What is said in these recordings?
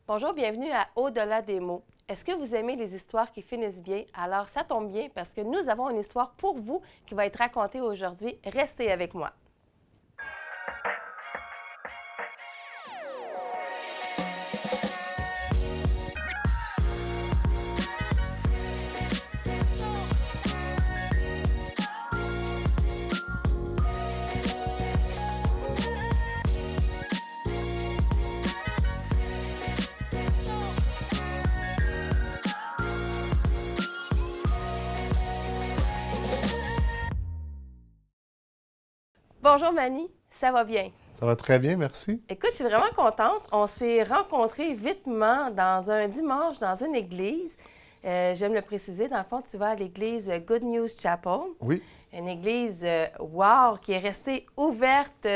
Bonjour, bienvenue à Au-delà des mots. Est-ce que vous aimez les histoires qui finissent bien? Alors, ça tombe bien parce que nous avons une histoire pour vous qui va être racontée aujourd'hui. Restez avec moi. Bonjour Mani, ça va bien? Ça va très bien, merci. Écoute, je suis vraiment contente. On s'est rencontrés vitement dans un dimanche dans une église. J'aime le préciser, dans le fond, tu vas à l'église Good News Chapel. Oui, Une église, wow, qui est restée ouverte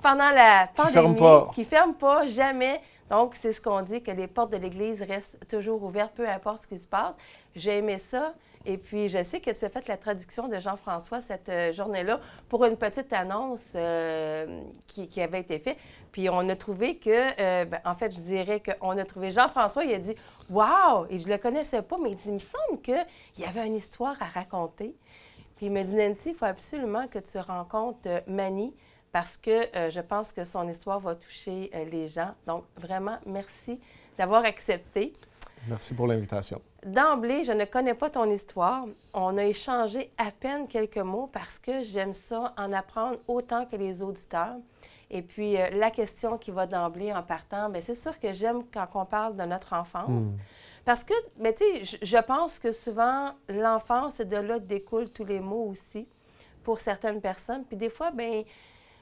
pendant la pandémie. Qui ferme pas, jamais. Donc, c'est ce qu'on dit, que les portes de l'église restent toujours ouvertes, peu importe ce qui se passe. J'ai aimé ça. Et puis, je sais que tu as fait la traduction de Jean-François cette journée-là pour une petite annonce qui avait été faite. Puis, on a trouvé que, en fait, je dirais qu'on a trouvé Jean-François, il a dit « Wow! » Et je ne le connaissais pas, mais il dit « Il me semble qu'il y avait une histoire à raconter. » Puis, il m'a dit « Nancy, il faut absolument que tu rencontres Mani parce que je pense que son histoire va toucher les gens. » Donc, vraiment, merci d'avoir accepté. merci pour l'invitation. D'emblée, je ne connais pas ton histoire. On a échangé à peine quelques mots parce que j'aime ça, en apprendre autant que les auditeurs. Et puis, la question qui va d'emblée en partant, bien, c'est sûr que j'aime quand on parle de notre enfance. Parce que, mais tu sais, je pense que souvent, l'enfance, c'est de là découlent tous les mots aussi pour certaines personnes. Puis des fois, bien,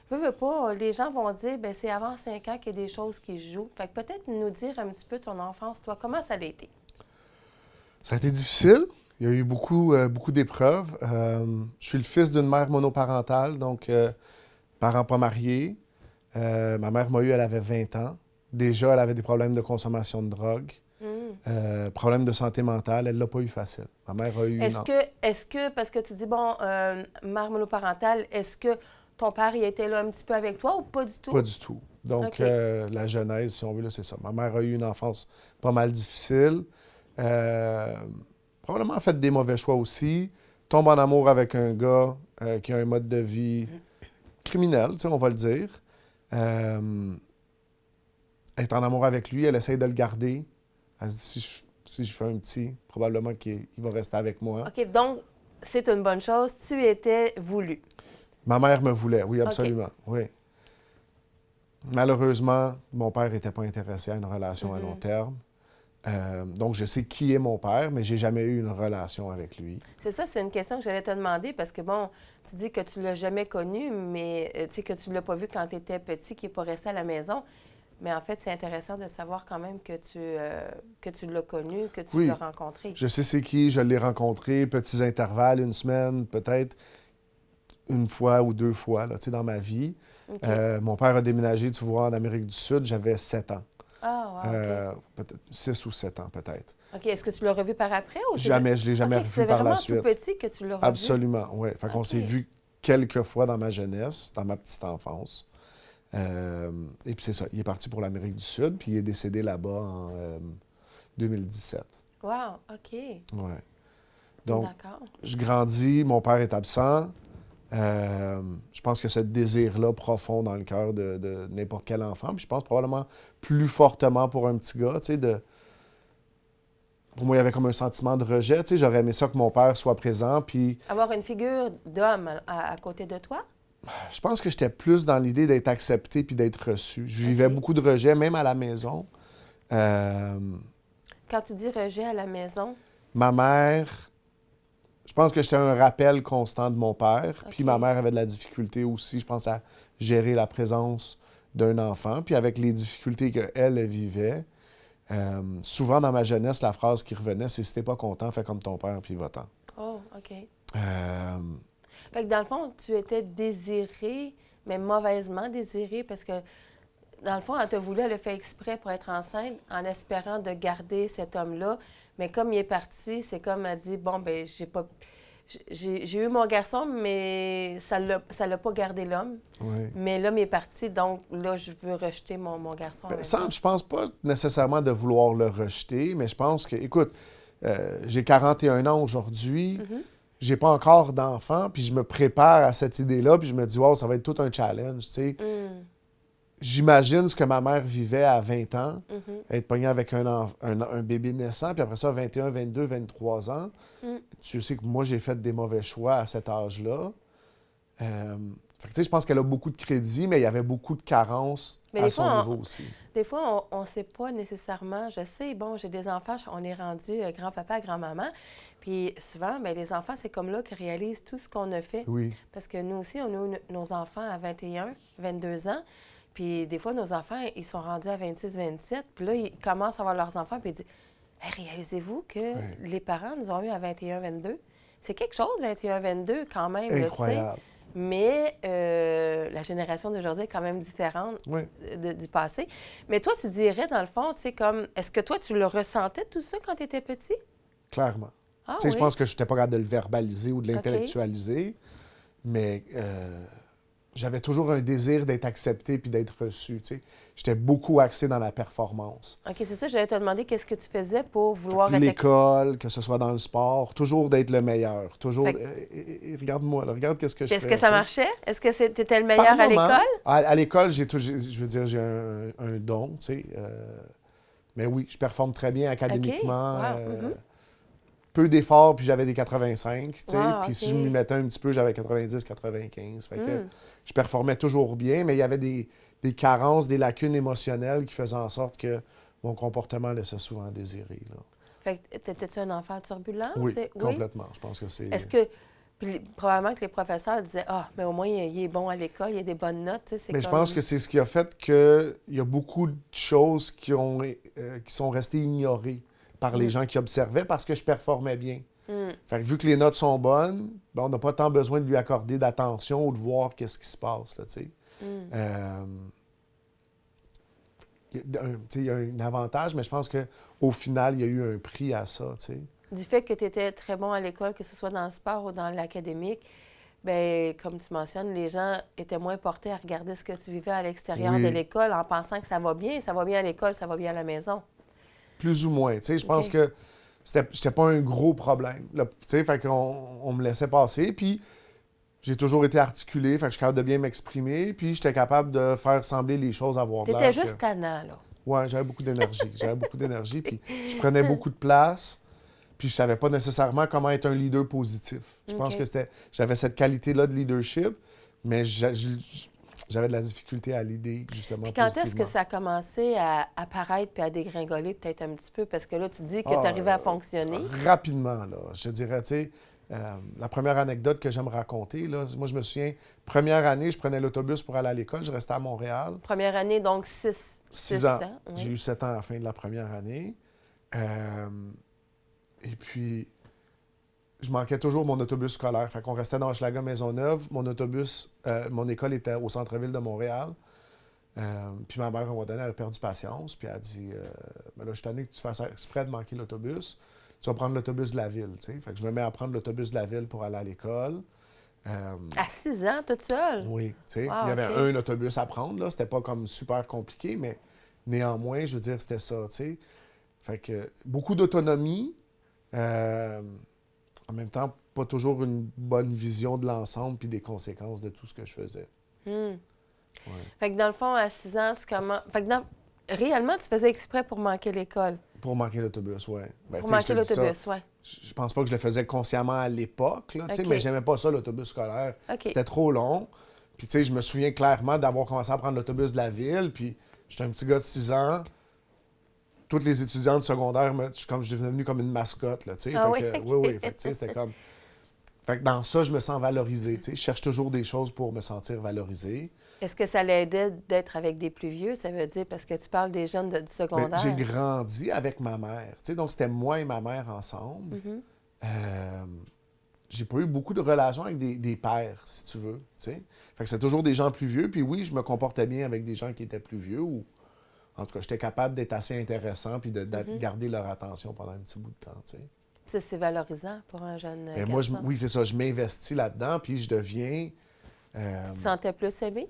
veux pas, les gens vont dire, bien, c'est avant 5 ans qu'il y a des choses qui se jouent. Fait que peut-être nous dire un petit peu ton enfance, toi, comment ça a été? Ça a été difficile. Il y a eu beaucoup d'épreuves. Je suis le fils d'une mère monoparentale, donc parents pas mariés. Ma mère m'a eu, elle avait 20 ans. Déjà, elle avait des problèmes de consommation de drogue, problèmes de santé mentale. Elle l'a pas eu facile. Ma mère a eu... Est-ce que, parce que tu dis, bon, mère monoparentale, est-ce que ton père y était là un petit peu avec toi ou pas du tout? Pas du tout. Donc, la genèse, si on veut, là, c'est ça. Ma mère a eu une enfance pas mal difficile. Probablement fait des mauvais choix aussi. Tombe en amour avec un gars qui a un mode de vie criminel, on va le dire. Elle est en amour avec lui, elle essaye de le garder. Elle se dit, si je fais un petit, probablement qu'il va rester avec moi. OK, donc, c'est une bonne chose. Tu étais voulu. Ma mère me voulait, oui, absolument. Oui. Malheureusement, mon père n'était pas intéressé à une relation à long terme. Donc, je sais qui est mon père, mais j'ai jamais eu une relation avec lui. C'est ça, c'est une question que j'allais te demander parce que, bon, tu dis que tu l'as jamais connu, mais tu sais que tu l'as pas vu quand tu étais petit, qu'il n'est pas resté à la maison. Mais en fait, c'est intéressant de savoir quand même que tu l'as connu, que tu l'as rencontré. Je sais c'est qui, je l'ai rencontré, petits intervalles, une semaine, peut-être une fois ou 2 fois là, dans ma vie. Okay. Mon père a déménagé, tu vois, en Amérique du Sud, j'avais 7 ans. Ah, wow, OK. Peut-être 6 ou 7 ans, peut-être. OK. Est-ce que tu l'as revu par après? Ou jamais, je ne l'ai jamais revu par la suite. C'est vraiment tout petit que tu l'as revu? Absolument, oui. Fait qu'on s'est vu quelques fois dans ma jeunesse, dans ma petite enfance. Et puis c'est ça, il est parti pour l'Amérique du Sud, puis il est décédé là-bas en 2017. Wow, OK. Ouais. Donc, je grandis, mon père est absent. Je pense que ce désir-là profond dans le cœur de n'importe quel enfant, puis je pense probablement plus fortement pour un petit gars, tu sais, pour moi, il y avait comme un sentiment de rejet, tu sais, j'aurais aimé ça que mon père soit présent, puis... Avoir une figure d'homme à côté de toi? Je pense que j'étais plus dans l'idée d'être accepté puis d'être reçu. Je vivais beaucoup de rejet, même à la maison. Quand tu dis rejet à la maison? Ma mère... Je pense que j'étais un rappel constant de mon père. Puis ma mère avait de la difficulté aussi, je pense, à gérer la présence d'un enfant. Puis avec les difficultés qu'elle vivait, souvent dans ma jeunesse, la phrase qui revenait, c'est « Si t'es pas content, fais comme ton père, puis va-t'en ». Oh, OK. Fait que dans le fond, tu étais désirée, mais mauvaisement désirée, parce que dans le fond, elle te voulait, elle le fait exprès pour être enceinte, en espérant de garder cet homme-là. Mais comme il est parti, c'est comme elle dit, bon, ben j'ai eu mon garçon, mais ça l'a pas gardé l'homme. Oui. Mais l'homme est parti, donc là, je veux rejeter mon garçon. Je pense pas nécessairement de vouloir le rejeter, mais je pense que, écoute, j'ai 41 ans aujourd'hui, j'ai pas encore d'enfant, puis je me prépare à cette idée-là, puis je me dis, wow, ça va être tout un challenge, tu sais. J'imagine ce que ma mère vivait à 20 ans, être pognée avec un bébé naissant, puis après ça, 21, 22, 23 ans. Tu sais que moi, j'ai fait des mauvais choix à cet âge-là. Fait que, tu sais, je pense qu'elle a beaucoup de crédit, mais il y avait beaucoup de carences à son niveau aussi. Des fois, on ne sait pas nécessairement. Je sais, bon, j'ai des enfants, on est rendu grand-papa, grand-maman. Puis souvent, bien, les enfants, c'est comme là qu'ils réalisent tout ce qu'on a fait. Oui. Parce que nous aussi, on a eu nos enfants à 21, 22 ans. Puis des fois, nos enfants, ils sont rendus à 26, 27. Puis là, ils commencent à avoir leurs enfants, puis ils disent hey, réalisez-vous que les parents nous ont eu à 21, 22? C'est quelque chose, 21, 22, quand même. Incroyable. Là, mais la génération d'aujourd'hui est quand même différente du passé. Mais toi, tu dirais, dans le fond, tu sais, comme, est-ce que toi, tu le ressentais tout ça quand tu étais petit? Clairement. Ah, tu sais, je pense que je n'étais pas capable de le verbaliser ou de l'intellectualiser, mais j'avais toujours un désir d'être accepté puis d'être reçu, tu sais. J'étais beaucoup axé dans la performance. OK, c'est ça, j'allais te demander qu'est-ce que tu faisais pour vouloir être... L'école, que ce soit dans le sport, toujours d'être le meilleur. Toujours... regarde-moi, là, regarde qu'est-ce que je fais. Est-ce que ça marchait? Est-ce que tu étais le meilleur à l'école? À l'école, j'ai un don, tu sais. Mais oui, je performe très bien académiquement. Peu d'efforts, puis j'avais des 85, tu sais. Puis si je m'y mettais un petit peu, j'avais 90, 95. Fait que je performais toujours bien, mais il y avait des carences, des lacunes émotionnelles qui faisaient en sorte que mon comportement laissait souvent à désirer, là. Fait que t'étais-tu un enfant turbulent? Oui, complètement. Je pense que c'est... Est-ce que... Puis, probablement que les professeurs disaient « Ah, mais au moins, il est bon à l'école, il a des bonnes notes. » Mais je pense que c'est ce qui a fait qu'il y a beaucoup de choses qui sont restées ignorées par les gens qui observaient parce que je performais bien. Fait que vu que les notes sont bonnes, ben, on n'a pas tant besoin de lui accorder d'attention ou de voir qu'est-ce qui se passe, là, tu sais. Il y a un avantage, mais je pense qu'au final, il y a eu un prix à ça, tu sais. Du fait que tu étais très bon à l'école, que ce soit dans le sport ou dans l'académique, bien, comme tu mentionnes, les gens étaient moins portés à regarder ce que tu vivais à l'extérieur de l'école en pensant que ça va bien à l'école, ça va bien à la maison. Plus ou moins, tu sais, je pense que j'étais pas un gros problème, tu sais, fait qu'on me laissait passer, puis j'ai toujours été articulé, fait que je suis capable de bien m'exprimer, puis j'étais capable de faire sembler les choses avoir l'air. T'étais juste tannant, là. Ouais, j'avais beaucoup d'énergie, puis je prenais beaucoup de place, puis je savais pas nécessairement comment être un leader positif. Je pense que j'avais cette qualité-là de leadership, mais j'avais de la difficulté à l'aider, justement, puis quand positivement. est-ce que ça a commencé à apparaître puis à dégringoler peut-être un petit peu? Parce que là, tu dis que tu arrivais à fonctionner. Rapidement, là. Je te dirais, tu sais, la première anecdote que j'aime raconter, là, moi, je me souviens, première année, je prenais l'autobus pour aller à l'école, je restais à Montréal. Première année, donc 6 ans. Oui. J'ai eu 7 ans à la fin de la première année. Et puis, je manquais toujours mon autobus scolaire. Fait qu'on restait dans Hochelaga Maisonneuve. Mon école était au centre-ville de Montréal. Puis ma mère, à un moment donné, elle a perdu patience. Puis elle a dit ben là, je suis tanné que tu fasses exprès de manquer l'autobus. Tu vas prendre l'autobus de la ville. T'sais. Fait que je me mets à prendre l'autobus de la ville pour aller à l'école. À 6 ans, toute seule? Oui. Wow, il y avait un autobus à prendre. Là. C'était pas comme super compliqué, mais néanmoins, je veux dire, c'était ça. T'sais. Fait que beaucoup d'autonomie. En même temps, pas toujours une bonne vision de l'ensemble puis des conséquences de tout ce que je faisais. Ouais. Fait que dans le fond, à 6 ans, Fait que réellement, tu faisais exprès pour manquer l'école? Pour manquer l'autobus, oui. Ben, pour manquer l'autobus, oui. Je pense pas que je le faisais consciemment à l'époque, là, mais j'aimais pas ça, l'autobus scolaire. C'était trop long. Puis, tu sais, je me souviens clairement d'avoir commencé à prendre l'autobus de la ville, puis j'étais un petit gars de 6 ans. Toutes les étudiantes secondaires, je suis devenu comme une mascotte, là, tu sais. Oui. Fait que, c'était comme... Fait que dans ça, je me sens valorisé, tu sais. Je cherche toujours des choses pour me sentir valorisé. Est-ce que ça l'aidait d'être avec des plus vieux? Ça veut dire, parce que tu parles des jeunes du secondaire. J'ai grandi avec ma mère, tu sais. Donc, c'était moi et ma mère ensemble. J'ai pas eu beaucoup de relations avec des pères, si tu veux, tu sais. Fait que c'est toujours des gens plus vieux. Puis oui, je me comportais bien avec des gens qui étaient plus vieux ou... En tout cas, j'étais capable d'être assez intéressant puis de garder leur attention pendant un petit bout de temps, tu sais. Ça, c'est valorisant pour un jeune Ben, garçon. oui, c'est ça. Je m'investis là-dedans, puis je deviens... Tu te sentais plus aimé?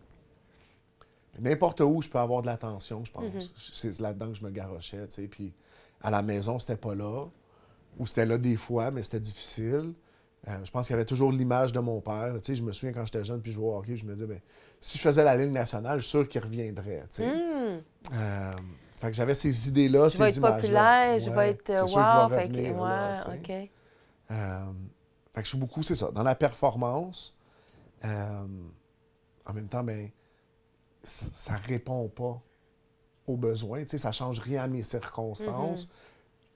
N'importe où, je peux avoir de l'attention, je pense. C'est là-dedans que je me garochais, tu sais. Puis à la maison, c'était pas là. Ou c'était là des fois, mais c'était difficile. Je pense qu'il y avait toujours l'image de mon père. Tu sais, je me souviens quand j'étais jeune, puis je jouais au hockey, je me disais, ben, si je faisais la Ligue nationale, je suis sûr qu'il reviendrait, tu sais. Fait que j'avais ces idées-là, Je vais ces être images-là. populaire, je vais être c'est sûr qu'il va wow. Fait revenir, que, là, tu sais. OK. Fait que je suis beaucoup, c'est ça, dans la performance. En même temps, ben, ça répond pas aux besoins. Tu sais, ça change rien à mes circonstances.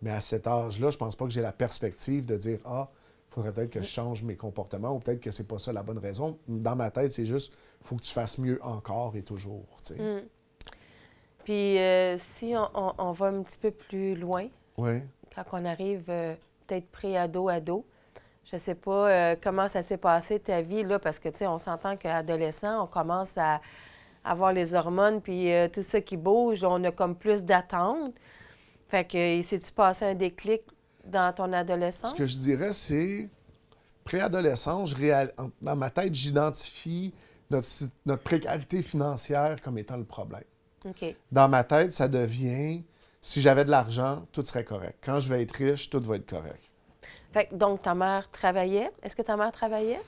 Mais à cet âge-là, je pense pas que j'ai la perspective de dire « Ah, il faudrait peut-être que je change mes comportements » ou peut-être que c'est pas ça la bonne raison. Dans ma tête, c'est juste « Il faut que tu fasses mieux encore et toujours. » tu sais. Puis si on va un petit peu plus loin, Oui. quand on arrive peut-être pré-ado, je sais pas comment ça s'est passé ta vie, là, parce que, tu sais, on s'entend qu'adolescent, on commence à avoir les hormones, puis tout ça qui bouge, on a comme plus d'attentes. Fait que, s'est-tu passé un déclic dans ton adolescence? Ce que je dirais, c'est préadolescence, dans ma tête, j'identifie notre précarité financière comme étant le problème. OK. Dans ma tête, ça devient, si j'avais de l'argent, tout serait correct. Quand je vais être riche, tout va être correct. Fait que, donc, ta mère travaillait. Est-ce que ta mère travaillait?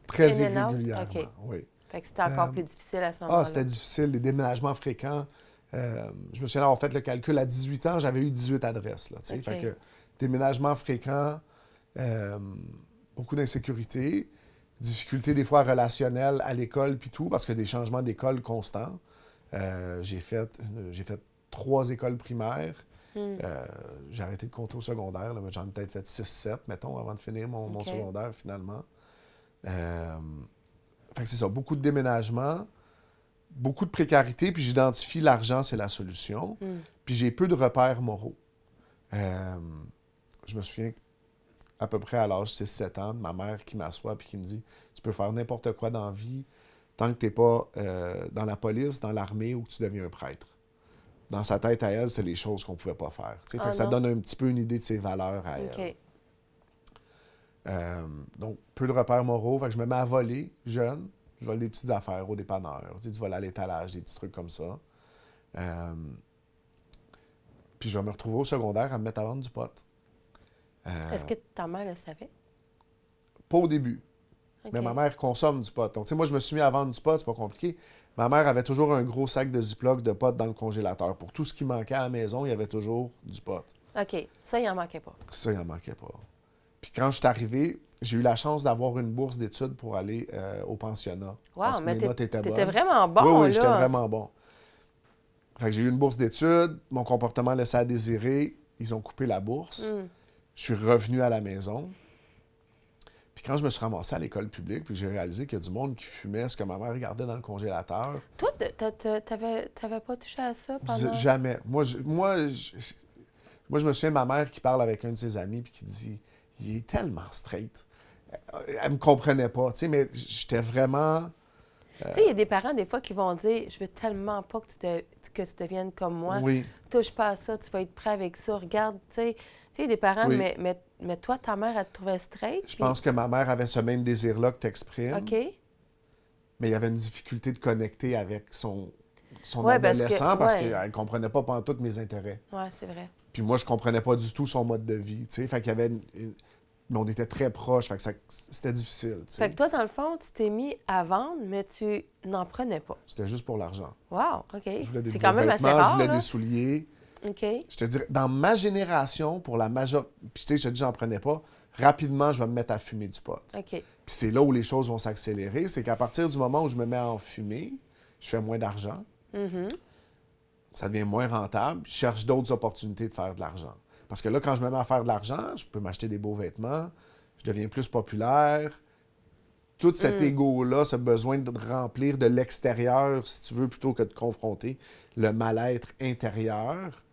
Très In and out? irrégulièrement, OK. oui. Fait que c'était encore plus difficile à ce moment-là. Ah, c'était difficile, les déménagements fréquents. Je me souviens d'avoir fait le calcul à 18 ans, j'avais eu 18 adresses. Là, tu sais. OK. Fait que déménagement fréquent, beaucoup d'insécurité, difficultés des fois relationnelles à l'école puis tout, parce que des changements d'école constants. J'ai fait 3 écoles primaires. J'ai arrêté de compter au secondaire, là, mais j'en ai peut-être fait 6-7, mettons, avant de finir mon secondaire, finalement. Fait que c'est ça, beaucoup de déménagements, beaucoup de précarité, puis j'identifie l'argent, c'est la solution. Puis j'ai peu de repères moraux. Je me souviens à peu près à l'âge de 6-7 ans, de ma mère qui m'assoit puis qui me dit « Tu peux faire n'importe quoi dans la vie tant que tu n'es pas dans la police, dans l'armée ou que tu deviens un prêtre. » Dans sa tête à elle, c'est les choses qu'on ne pouvait pas faire. Fait que ça donne un petit peu une idée de ses valeurs à elle. Donc, peu de repères moraux. Fait que je me mets à voler, jeune. Je vole des petites affaires au dépanneur. Tu voles à l'étalage, des petits trucs comme ça. Puis je vais me retrouver au secondaire à me mettre à vendre du pot. Est-ce que ta mère le savait? Pas au début. Okay. Mais ma mère consomme du pot. Donc, tu sais, moi, je me suis mis à vendre du pot, c'est pas compliqué. Ma mère avait toujours un gros sac de Ziploc de pot dans le congélateur. Pour tout ce qui manquait à la maison, il y avait toujours du pot. OK. Ça, il n'en manquait pas. Ça, il n'en manquait pas. Puis quand je suis arrivé, j'ai eu la chance d'avoir une bourse d'études pour aller au pensionnat. Wow, parce que mais mes notes étaient bonnes. T'étais vraiment bon, oui, là. j'étais vraiment bon. Fait que j'ai eu une bourse d'études. Mon comportement laissait à désirer. Ils ont coupé la bourse. Je suis revenu à la maison. Puis quand je me suis ramassé à l'école publique, puis j'ai réalisé qu'il y a du monde qui fumait ce que ma mère regardait dans le congélateur. Toi, t'avais pas touché à ça pendant... Jamais. Moi, je me souviens de ma mère qui parle avec un de ses amis puis qui dit « Il est tellement straight. » Elle me comprenait pas, tu sais, mais j'étais vraiment... Tu sais, il y a des parents, des fois, qui vont dire « Je veux tellement pas que tu deviennes comme moi. Oui. Touche pas à ça, tu vas être prêt avec ça. Regarde, tu sais. » Tu sais, des parents, oui. mais toi, ta mère, elle te trouvait straight. Je pense que ma mère avait ce même désir-là que tu exprimes. OK. Mais il y avait une difficulté de connecter avec son adolescent parce qu'elle ne comprenait pas pantoute mes intérêts. Oui, c'est vrai. Puis moi, je comprenais pas du tout son mode de vie, tu sais. Fait qu'il y avait... Mais on était très proches, fait que c'était difficile, tu sais. Fait que toi, dans le fond, tu t'es mis à vendre, mais tu n'en prenais pas. C'était juste pour l'argent. Wow, OK. Je voulais des c'est quand même vêtements, assez rare, je voulais là. des souliers. OK. Je te dirais, dans ma génération, pour la majorité... Puis tu sais, je te dis, j'en prenais pas. Rapidement, je vais me mettre à fumer du pot. OK. Puis c'est là où les choses vont s'accélérer. C'est qu'à partir du moment où je me mets à en fumer, je fais moins d'argent. Ça devient moins rentable. Je cherche d'autres opportunités de faire de l'argent. Parce que là, quand je me mets à faire de l'argent, je peux m'acheter des beaux vêtements, je deviens plus populaire. Tout cet ego-là, ce besoin de remplir de l'extérieur, si tu veux, plutôt que de confronter le mal-être intérieur.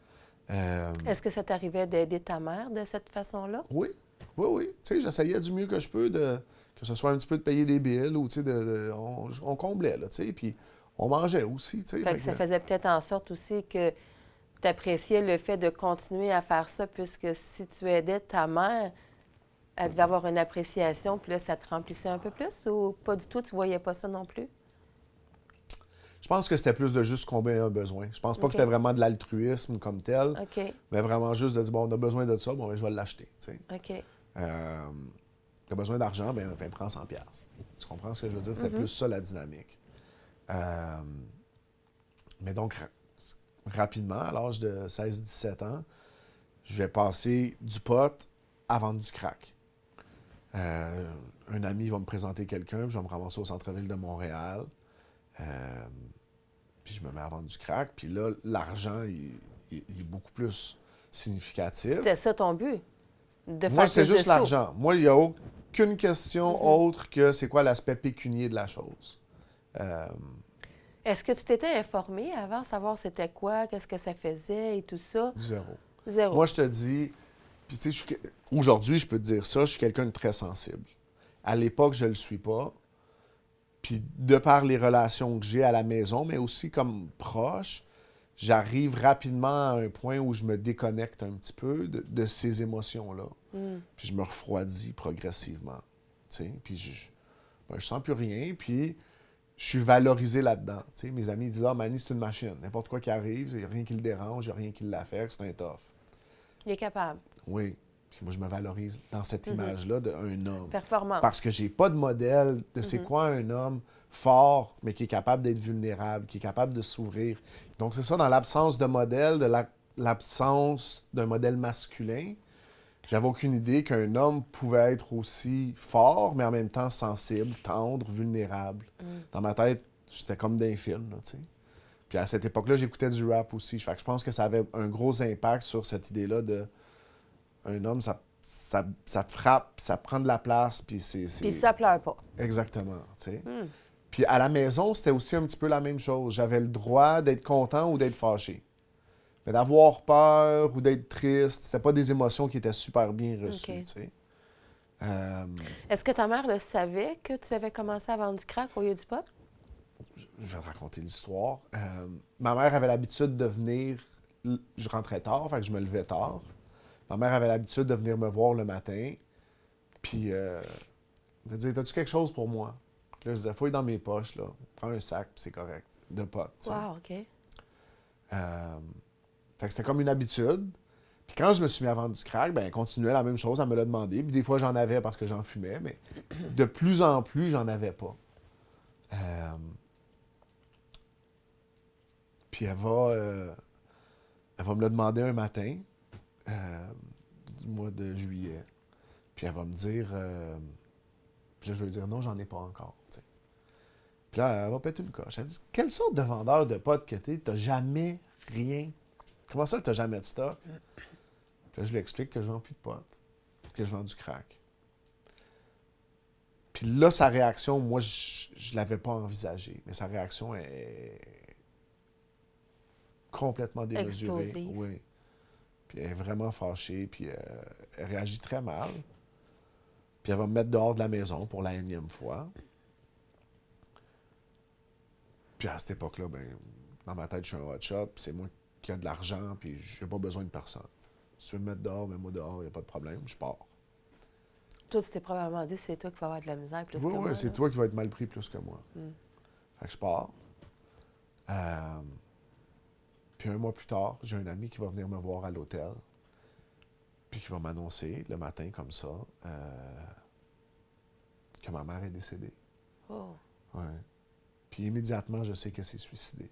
Est-ce que ça t'arrivait d'aider ta mère de cette façon-là? Oui, oui, oui. Tu sais, j'essayais du mieux que je peux que ce soit un petit peu de payer des billes ou, tu sais, on comblait, là, tu sais, puis on mangeait aussi, tu sais. Fait que ça faisait peut-être en sorte aussi que tu appréciais le fait de continuer à faire ça, puisque si tu aidais ta mère, elle devait avoir une appréciation, puis là, ça te remplissait un peu plus, ou pas du tout, tu voyais pas ça non plus? Je pense que c'était plus de juste combler un besoin. Je pense pas OK. que c'était vraiment de l'altruisme comme tel, OK, mais vraiment juste de dire, bon, on a besoin de ça, bon, ben, je vais l'acheter, tu sais. OK. T'as besoin d'argent, ben prends 100$. Tu comprends ce que je veux dire? C'était plus ça la dynamique. Mais donc, rapidement, à l'âge de 16-17 ans, je vais passer du pot à vendre du crack. Un ami va me présenter quelqu'un, puis je vais me ramasser au centre-ville de Montréal. Puis je me mets à vendre du crack. Puis là, l'argent, il est beaucoup plus significatif. C'était ça ton but? De Moi, faire c'est plus de juste sous? l'argent. Moi, il n'y a aucune question autre que c'est quoi l'aspect pécunier de la chose. Est-ce que tu t'étais informé avant, savoir c'était quoi, qu'est-ce que ça faisait et tout ça? Zéro. Zéro. Moi, je te dis, puis tu sais, aujourd'hui, je peux te dire ça, je suis quelqu'un de très sensible. À l'époque, je ne le suis pas. Puis de par les relations que j'ai à la maison, mais aussi comme proche, j'arrive rapidement à un point où je me déconnecte un petit peu de ces émotions-là. Puis je me refroidis progressivement. Puis je sens plus rien, puis je suis valorisé là-dedans. T'sais. Mes amis disent « Ah, Manny, c'est une machine. N'importe quoi qui arrive, il n'y a rien qui le dérange, il n'y a rien qui l'affecte, c'est un tough. » Il est capable. Oui. Puis moi, je me valorise dans cette image-là d'un homme. Performance. Parce que j'ai pas de modèle de c'est quoi un homme fort, mais qui est capable d'être vulnérable, qui est capable de s'ouvrir. Donc, c'est ça, dans l'absence de modèle, de l'absence d'un modèle masculin, j'avais aucune idée qu'un homme pouvait être aussi fort, mais en même temps sensible, tendre, vulnérable. Dans ma tête, j'étais comme d'un film, là, tu sais. Puis à cette époque-là, j'écoutais du rap aussi. Fait que je pense que ça avait un gros impact sur cette idée-là de un homme, ça frappe, ça prend de la place, puis c'est... Puis ça pleure pas. Exactement, tu sais. Puis à la maison, c'était aussi un petit peu la même chose. J'avais le droit d'être content ou d'être fâché. Mais d'avoir peur ou d'être triste, c'était pas des émotions qui étaient super bien reçues, tu sais. Est-ce que ta mère le savait que tu avais commencé à vendre du crack au lieu du pot? Je vais te raconter l'histoire. Ma mère avait l'habitude de venir... Je rentrais tard, fait que je me levais tard. Ma mère avait l'habitude de venir me voir le matin, puis de dire « T'as-tu quelque chose pour moi? » Puis là, je disais « Fouille dans mes poches, là. Prends un sac, puis c'est correct. » De potes, tu sais. Wow, OK. Fait que c'était comme une habitude. Puis quand je me suis mis à vendre du crack, ben elle continuait la même chose, elle me l'a demandé. Puis des fois, j'en avais parce que j'en fumais, mais de plus en plus, j'en avais pas. Puis elle va me le demander un matin du mois de juillet. Puis elle va me dire... puis là, je vais lui dire non, j'en ai pas encore. T'sais. Puis là, elle va péter une coche. Elle dit « Quelle sorte de vendeur de potes que t'es? T'as jamais rien. Comment ça que t'as jamais de stock? » Puis là, je lui explique que je vends plus de potes, que je vends du crack. Puis là, sa réaction, moi, je l'avais pas envisagée, mais sa réaction est complètement démesurée. Explosive. Oui. Puis elle est vraiment fâchée, puis elle réagit très mal. Puis elle va me mettre dehors de la maison pour la énième fois. Puis à cette époque-là, ben, dans ma tête, je suis un hot shot, puis c'est moi qui ai de l'argent, puis j'ai pas besoin de personne. Si tu veux me mettre dehors, mets-moi dehors, il n'y a pas de problème, je pars. Toi, tu t'es probablement dit c'est toi qui vas avoir de la misère plus que moi. Oui, c'est toi qui vas être mal pris plus que moi. Fait que je pars. Puis un mois plus tard, j'ai un ami qui va venir me voir à l'hôtel, puis qui va m'annoncer le matin comme ça que ma mère est décédée. Oh. Ouais. Puis immédiatement, je sais qu'elle s'est suicidée.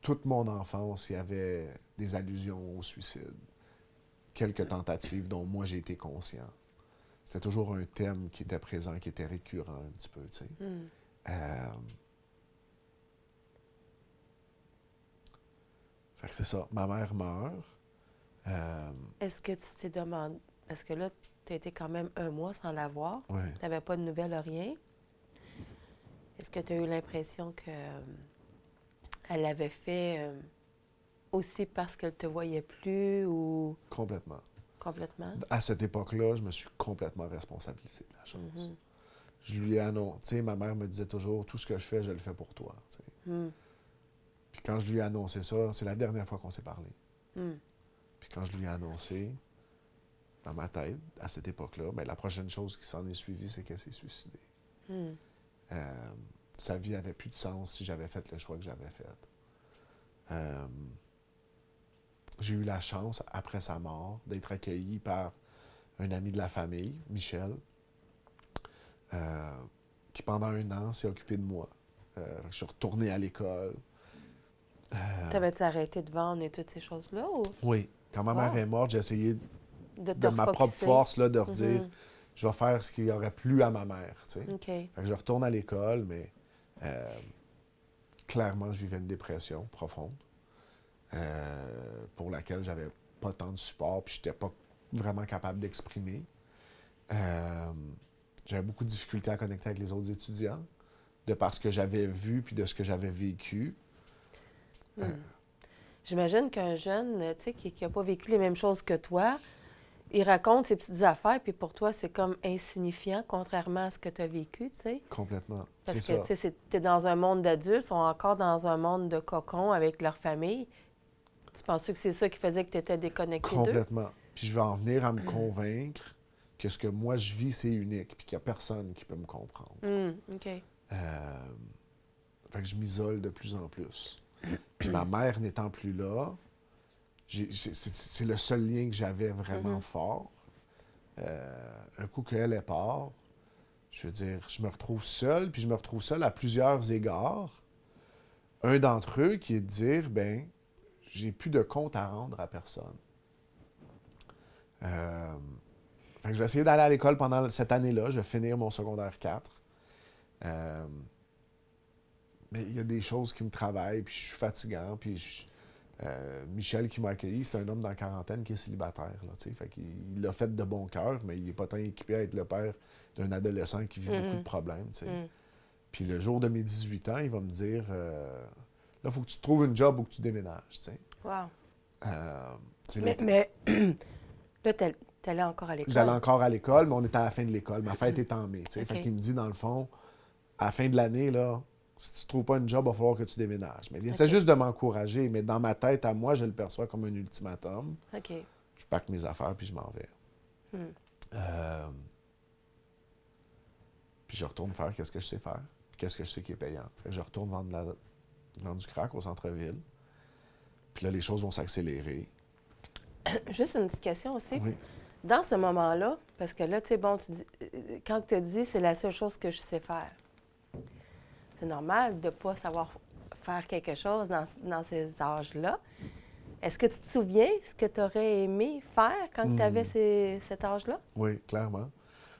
Toute mon enfance, il y avait des allusions au suicide. Quelques tentatives dont moi, j'ai été conscient. C'était toujours un thème qui était présent, qui était récurrent un petit peu, tu sais. Fait que c'est ça. Ma mère meurt. Est-ce que tu t'es demandé... Parce que là, tu as été quand même un mois sans la voir. Ouais. Tu n'avais pas de nouvelles, rien. Est-ce que tu as eu l'impression qu'elle l'avait fait aussi parce qu'elle te voyait plus ou... Complètement. Complètement? À cette époque-là, je me suis complètement responsabilisé de la chose. Je lui ai annoncé, tu sais, ma mère me disait toujours, tout ce que je fais, je le fais pour toi. Tu sais. Puis quand je lui ai annoncé ça, c'est la dernière fois qu'on s'est parlé. Mm. Puis quand je lui ai annoncé, dans ma tête, à cette époque-là, bien, la prochaine chose qui s'en est suivie, c'est qu'elle s'est suicidée. Mm. Sa vie n'avait plus de sens si j'avais fait le choix que j'avais fait. J'ai eu la chance, après sa mort, d'être accueilli par un ami de la famille, Michel, qui pendant 1 an s'est occupé de moi. Je suis retourné à l'école. T'avais-tu arrêté de vendre et toutes ces choses-là? Ou? Oui. Quand ma mère est morte, j'ai essayé De ma propre force là, de redire je vais faire ce qui aurait plu à ma mère. Tu sais. OK. Fait que je retourne à l'école, mais clairement, je vivais une dépression profonde pour laquelle j'avais pas tant de support puis je n'étais pas vraiment capable d'exprimer. J'avais beaucoup de difficultés à connecter avec les autres étudiants de par ce que j'avais vu puis de ce que j'avais vécu. J'imagine qu'un jeune, tu sais, qui n'a pas vécu les mêmes choses que toi, il raconte ses petites affaires, puis pour toi, c'est comme insignifiant, contrairement à ce que tu as vécu, tu sais. Complètement. Parce c'est que, ça. tu sais, tu es dans un monde d'adultes, ils sont encore dans un monde de cocon avec leur famille. Tu penses que c'est ça qui faisait que tu étais déconnecté d'eux? Complètement. Puis je vais en venir à me convaincre que ce que moi je vis, c'est unique, puis qu'il n'y a personne qui peut me comprendre. OK. Fait que je m'isole de plus en plus. Puis ma mère n'étant plus là, c'est le seul lien que j'avais vraiment fort. Un coup qu'elle est part, je veux dire, je me retrouve seul, puis je me retrouve seul à plusieurs égards. Un d'entre eux qui est de dire, ben, j'ai plus de compte à rendre à personne. Fait que je vais essayer d'aller à l'école pendant cette année-là. Je vais finir mon secondaire 4. Mais il y a des choses qui me travaillent, puis je suis fatigant, puis Michel qui m'a accueilli, c'est un homme dans la quarantaine qui est célibataire, là, tu sais. Fait qu'il l'a fait de bon cœur, mais il n'est pas tant équipé à être le père d'un adolescent qui vit beaucoup de problèmes, tu sais. Puis le jour de mes 18 ans, il va me dire, là, il faut que tu te trouves une job ou que tu déménages, tu sais. Wow. Mais là, t'allais encore à l'école? J'allais encore à l'école, mais on était à la fin de l'école. Ma fête est en mai, tu sais. Okay. Fait qu'il me dit, dans le fond, à la fin de l'année, là, si tu ne trouves pas une job, il va falloir que tu déménages. Mais il essaie juste de m'encourager. Mais dans ma tête, à moi, je le perçois comme un ultimatum. OK. Je pack mes affaires, puis je m'en vais. Puis je retourne faire qu'est-ce que je sais faire. Puis qu'est-ce que je sais qui est payant. Fait que je retourne vendre du crack au centre-ville. Puis là, les choses vont s'accélérer. Juste une petite question aussi. Oui. Dans ce moment-là, parce que là, tu sais, bon, tu dis, quand tu te dis c'est la seule chose que je sais faire, c'est normal de ne pas savoir faire quelque chose dans ces âges-là. Est-ce que tu te souviens ce que tu aurais aimé faire quand tu avais cet âge-là? Oui, clairement.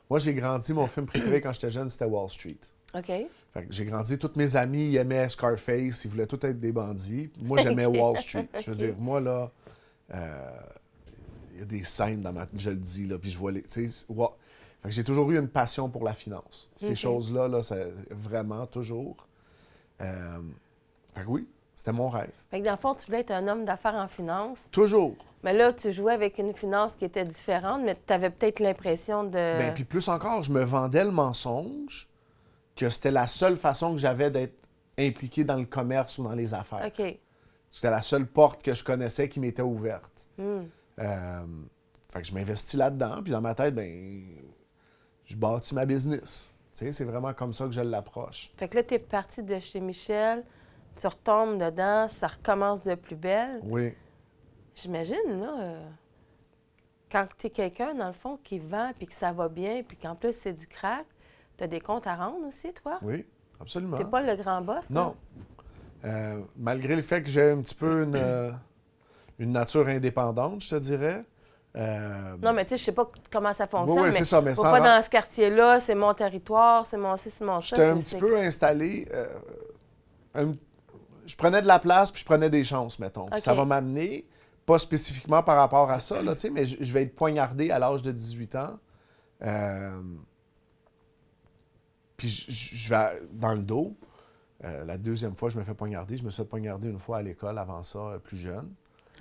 Moi, j'ai grandi, mon film préféré quand j'étais jeune, c'était Wall Street. OK. Fait que j'ai grandi, tous mes amis ils aimaient Scarface, ils voulaient tous être des bandits. Moi, j'aimais Wall Street. Je veux dire, moi, là, il y a des scènes dans ma... Je le dis, là, puis je vois les... Fait que j'ai toujours eu une passion pour la finance. Ces choses-là, là, c'est vraiment toujours. Fait que oui, c'était mon rêve. Fait que dans le fond, tu voulais être un homme d'affaires en finance. Toujours. Mais là, tu jouais avec une finance qui était différente, mais tu avais peut-être l'impression de... Bien, puis plus encore, je me vendais le mensonge que c'était la seule façon que j'avais d'être impliqué dans le commerce ou dans les affaires. OK. C'était la seule porte que je connaissais qui m'était ouverte. Fait que je m'investis là-dedans, puis dans ma tête, ben, je bâtis ma business. Tu sais, c'est vraiment comme ça que je l'approche. Fait que là, tu es parti de chez Michel, tu retombes dedans, ça recommence de plus belle. Oui. J'imagine, là, quand tu es quelqu'un, dans le fond, qui vend, puis que ça va bien, puis qu'en plus, c'est du crack, tu as des comptes à rendre aussi, toi? Oui, absolument. T'es pas le grand boss, non. Malgré le fait que j'ai un petit peu une nature indépendante, je te dirais. Non, mais tu sais, je sais pas comment ça fonctionne, oui, mais c'est ça, mais pas dans ce quartier-là, c'est mon territoire, c'est mon ci, c'est mon ça. J'étais un petit peu installé. Je prenais de la place, puis je prenais des chances, mettons. Puis ça va m'amener, pas spécifiquement par rapport à ça, là, mais je vais être poignardé à l'âge de 18 ans. Puis je vais dans le dos. La deuxième fois, je me fais poignarder. Je me suis fait poignarder une fois à l'école avant ça, plus jeune.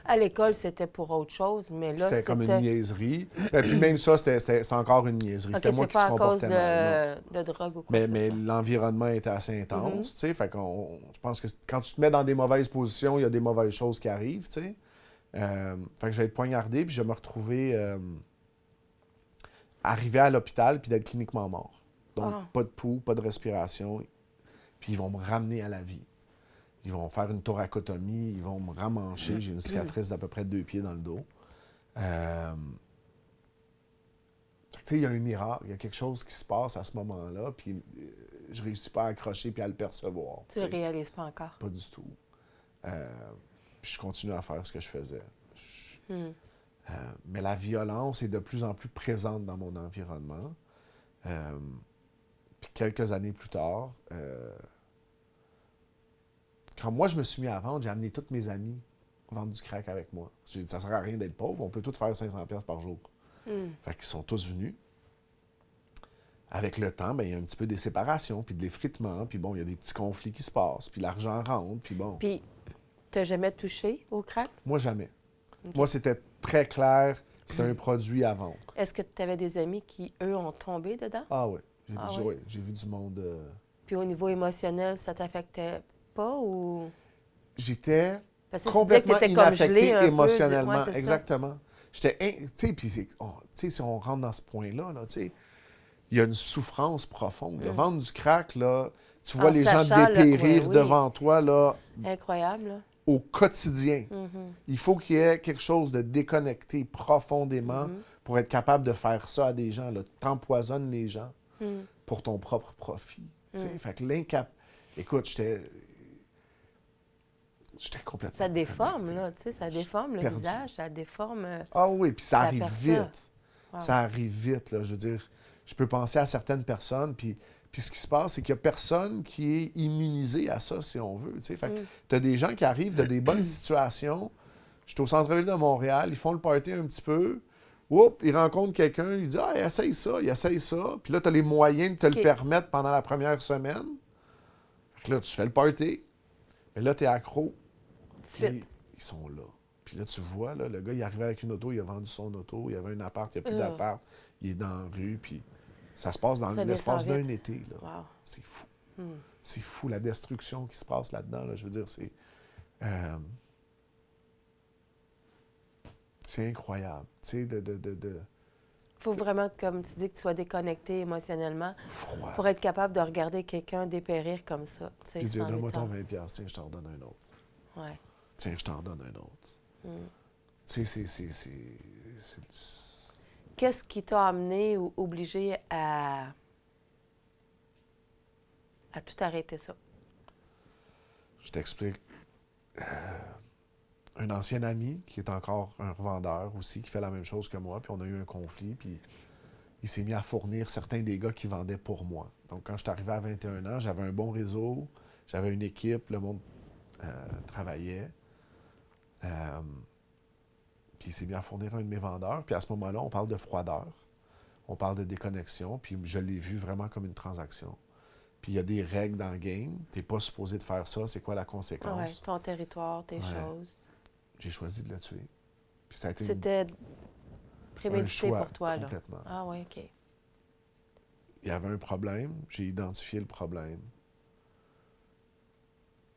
À l'école, c'était pour autre chose, mais là, C'était comme une niaiserie. Et puis même ça, c'était encore une niaiserie. OK, C'était moi c'est qui se pas à cause comportais mal. Non. de drogue ou quoi que ce Mais soit. l'environnement était assez intense, tu sais. Fait qu'on, je pense que quand tu te mets dans des mauvaises positions, il y a des mauvaises choses qui arrivent, tu sais. Fait que j'allais être poignardé, puis je me retrouvais arrivé à l'hôpital, puis d'être cliniquement mort. Donc, pas de pouls, pas de respiration. Puis ils vont me ramener à la vie. Ils vont faire une thoracotomie, ils vont me ramancher. J'ai une cicatrice d'à peu près 2 pieds dans le dos. Tu sais, il y a un miracle, il y a quelque chose qui se passe à ce moment-là, puis je réussis pas à accrocher puis à le percevoir. Tu le réalises pas encore? Pas du tout. Puis je continue à faire ce que je faisais. Mais la violence est de plus en plus présente dans mon environnement. Puis quelques années plus tard, quand moi je me suis mis à vendre, j'ai amené tous mes amis vendre du crack avec moi. J'ai dit, ça sert à rien d'être pauvre, on peut tous faire 500$ par jour. Fait qu'ils sont tous venus. Avec le temps, ben, il y a un petit peu des séparations, puis de l'effritement, puis bon, il y a des petits conflits qui se passent, puis l'argent rentre, puis bon. Puis, t'as jamais touché au crack? Moi, jamais. Okay. Moi, c'était très clair, c'était un produit à vendre. Est-ce que tu avais des amis qui, eux, ont tombé dedans? Ah oui. J'ai vu du monde... Puis au niveau émotionnel, ça t'affectait pas ou... J'étais complètement inaffecté émotionnellement. Ouais, exactement. J'étais... Tu sais, puis si on rentre dans ce point-là, là, tu sais, il y a une souffrance profonde. Vendre du crack, là, tu vois les gens dépérir devant toi, là... Incroyable, là. Au quotidien. Il faut qu'il y ait quelque chose de déconnecté profondément pour être capable de faire ça à des gens. Tu empoisonnes les gens pour ton propre profit. Fait que écoute, j'étais complètement... Ça déforme, là, tu sais, ça déforme le visage, ça déforme... Ah oui, puis ça arrive vite. Wow. Ça arrive vite, là. Je veux dire, je peux penser à certaines personnes, puis ce qui se passe, c'est qu'il n'y a personne qui est immunisé à ça, si on veut. Fait que tu as des gens qui arrivent de des bonnes situations. Je suis au centre-ville de Montréal, ils font le party un petit peu. Oups, ils rencontrent quelqu'un, ils disent « Ah, essaye ça, il essaye ça. » Puis là, tu as les moyens de te le permettre pendant la première semaine. Fait que là, tu fais le party. Mais là, tu es accro. Puis, ils sont là. Puis là, tu vois, là, le gars, il arrivait avec une auto, il a vendu son auto, il y avait un appart, il n'y a plus d'appart, il est dans la rue, puis ça se passe dans l'espace d'un été. Là. Wow. C'est fou. C'est fou, la destruction qui se passe là-dedans. Là. Je veux dire, c'est incroyable. Tu sais, Il faut vraiment, comme tu dis, que tu sois déconnecté émotionnellement pour être capable de regarder quelqu'un dépérir comme ça. Puis dire, donne-moi ton 20$, tiens, je t'en redonne un autre. Ouais. Tiens, je t'en redonne un autre. Tu sais, c'est... Qu'est-ce qui t'a amené ou obligé à tout arrêter ça? Je t'explique. Un ancien ami qui est encore un revendeur aussi, qui fait la même chose que moi, puis on a eu un conflit, puis il s'est mis à fournir certains des gars qui vendaient pour moi. Donc, quand je suis arrivé à 21 ans, j'avais un bon réseau, j'avais une équipe, le monde travaillait. Puis il s'est mis à fournir un de mes vendeurs. Puis à ce moment-là, on parle de froideur, on parle de déconnexion, puis je l'ai vu vraiment comme une transaction. Puis il y a des règles dans le game. Tu n'es pas supposé de faire ça. C'est quoi la conséquence? Oui, ton territoire, tes choses. J'ai choisi de le tuer. Puis ça a été C'était prémédité pour toi, complètement. Là. Ah oui, OK. Il y avait un problème. J'ai identifié le problème.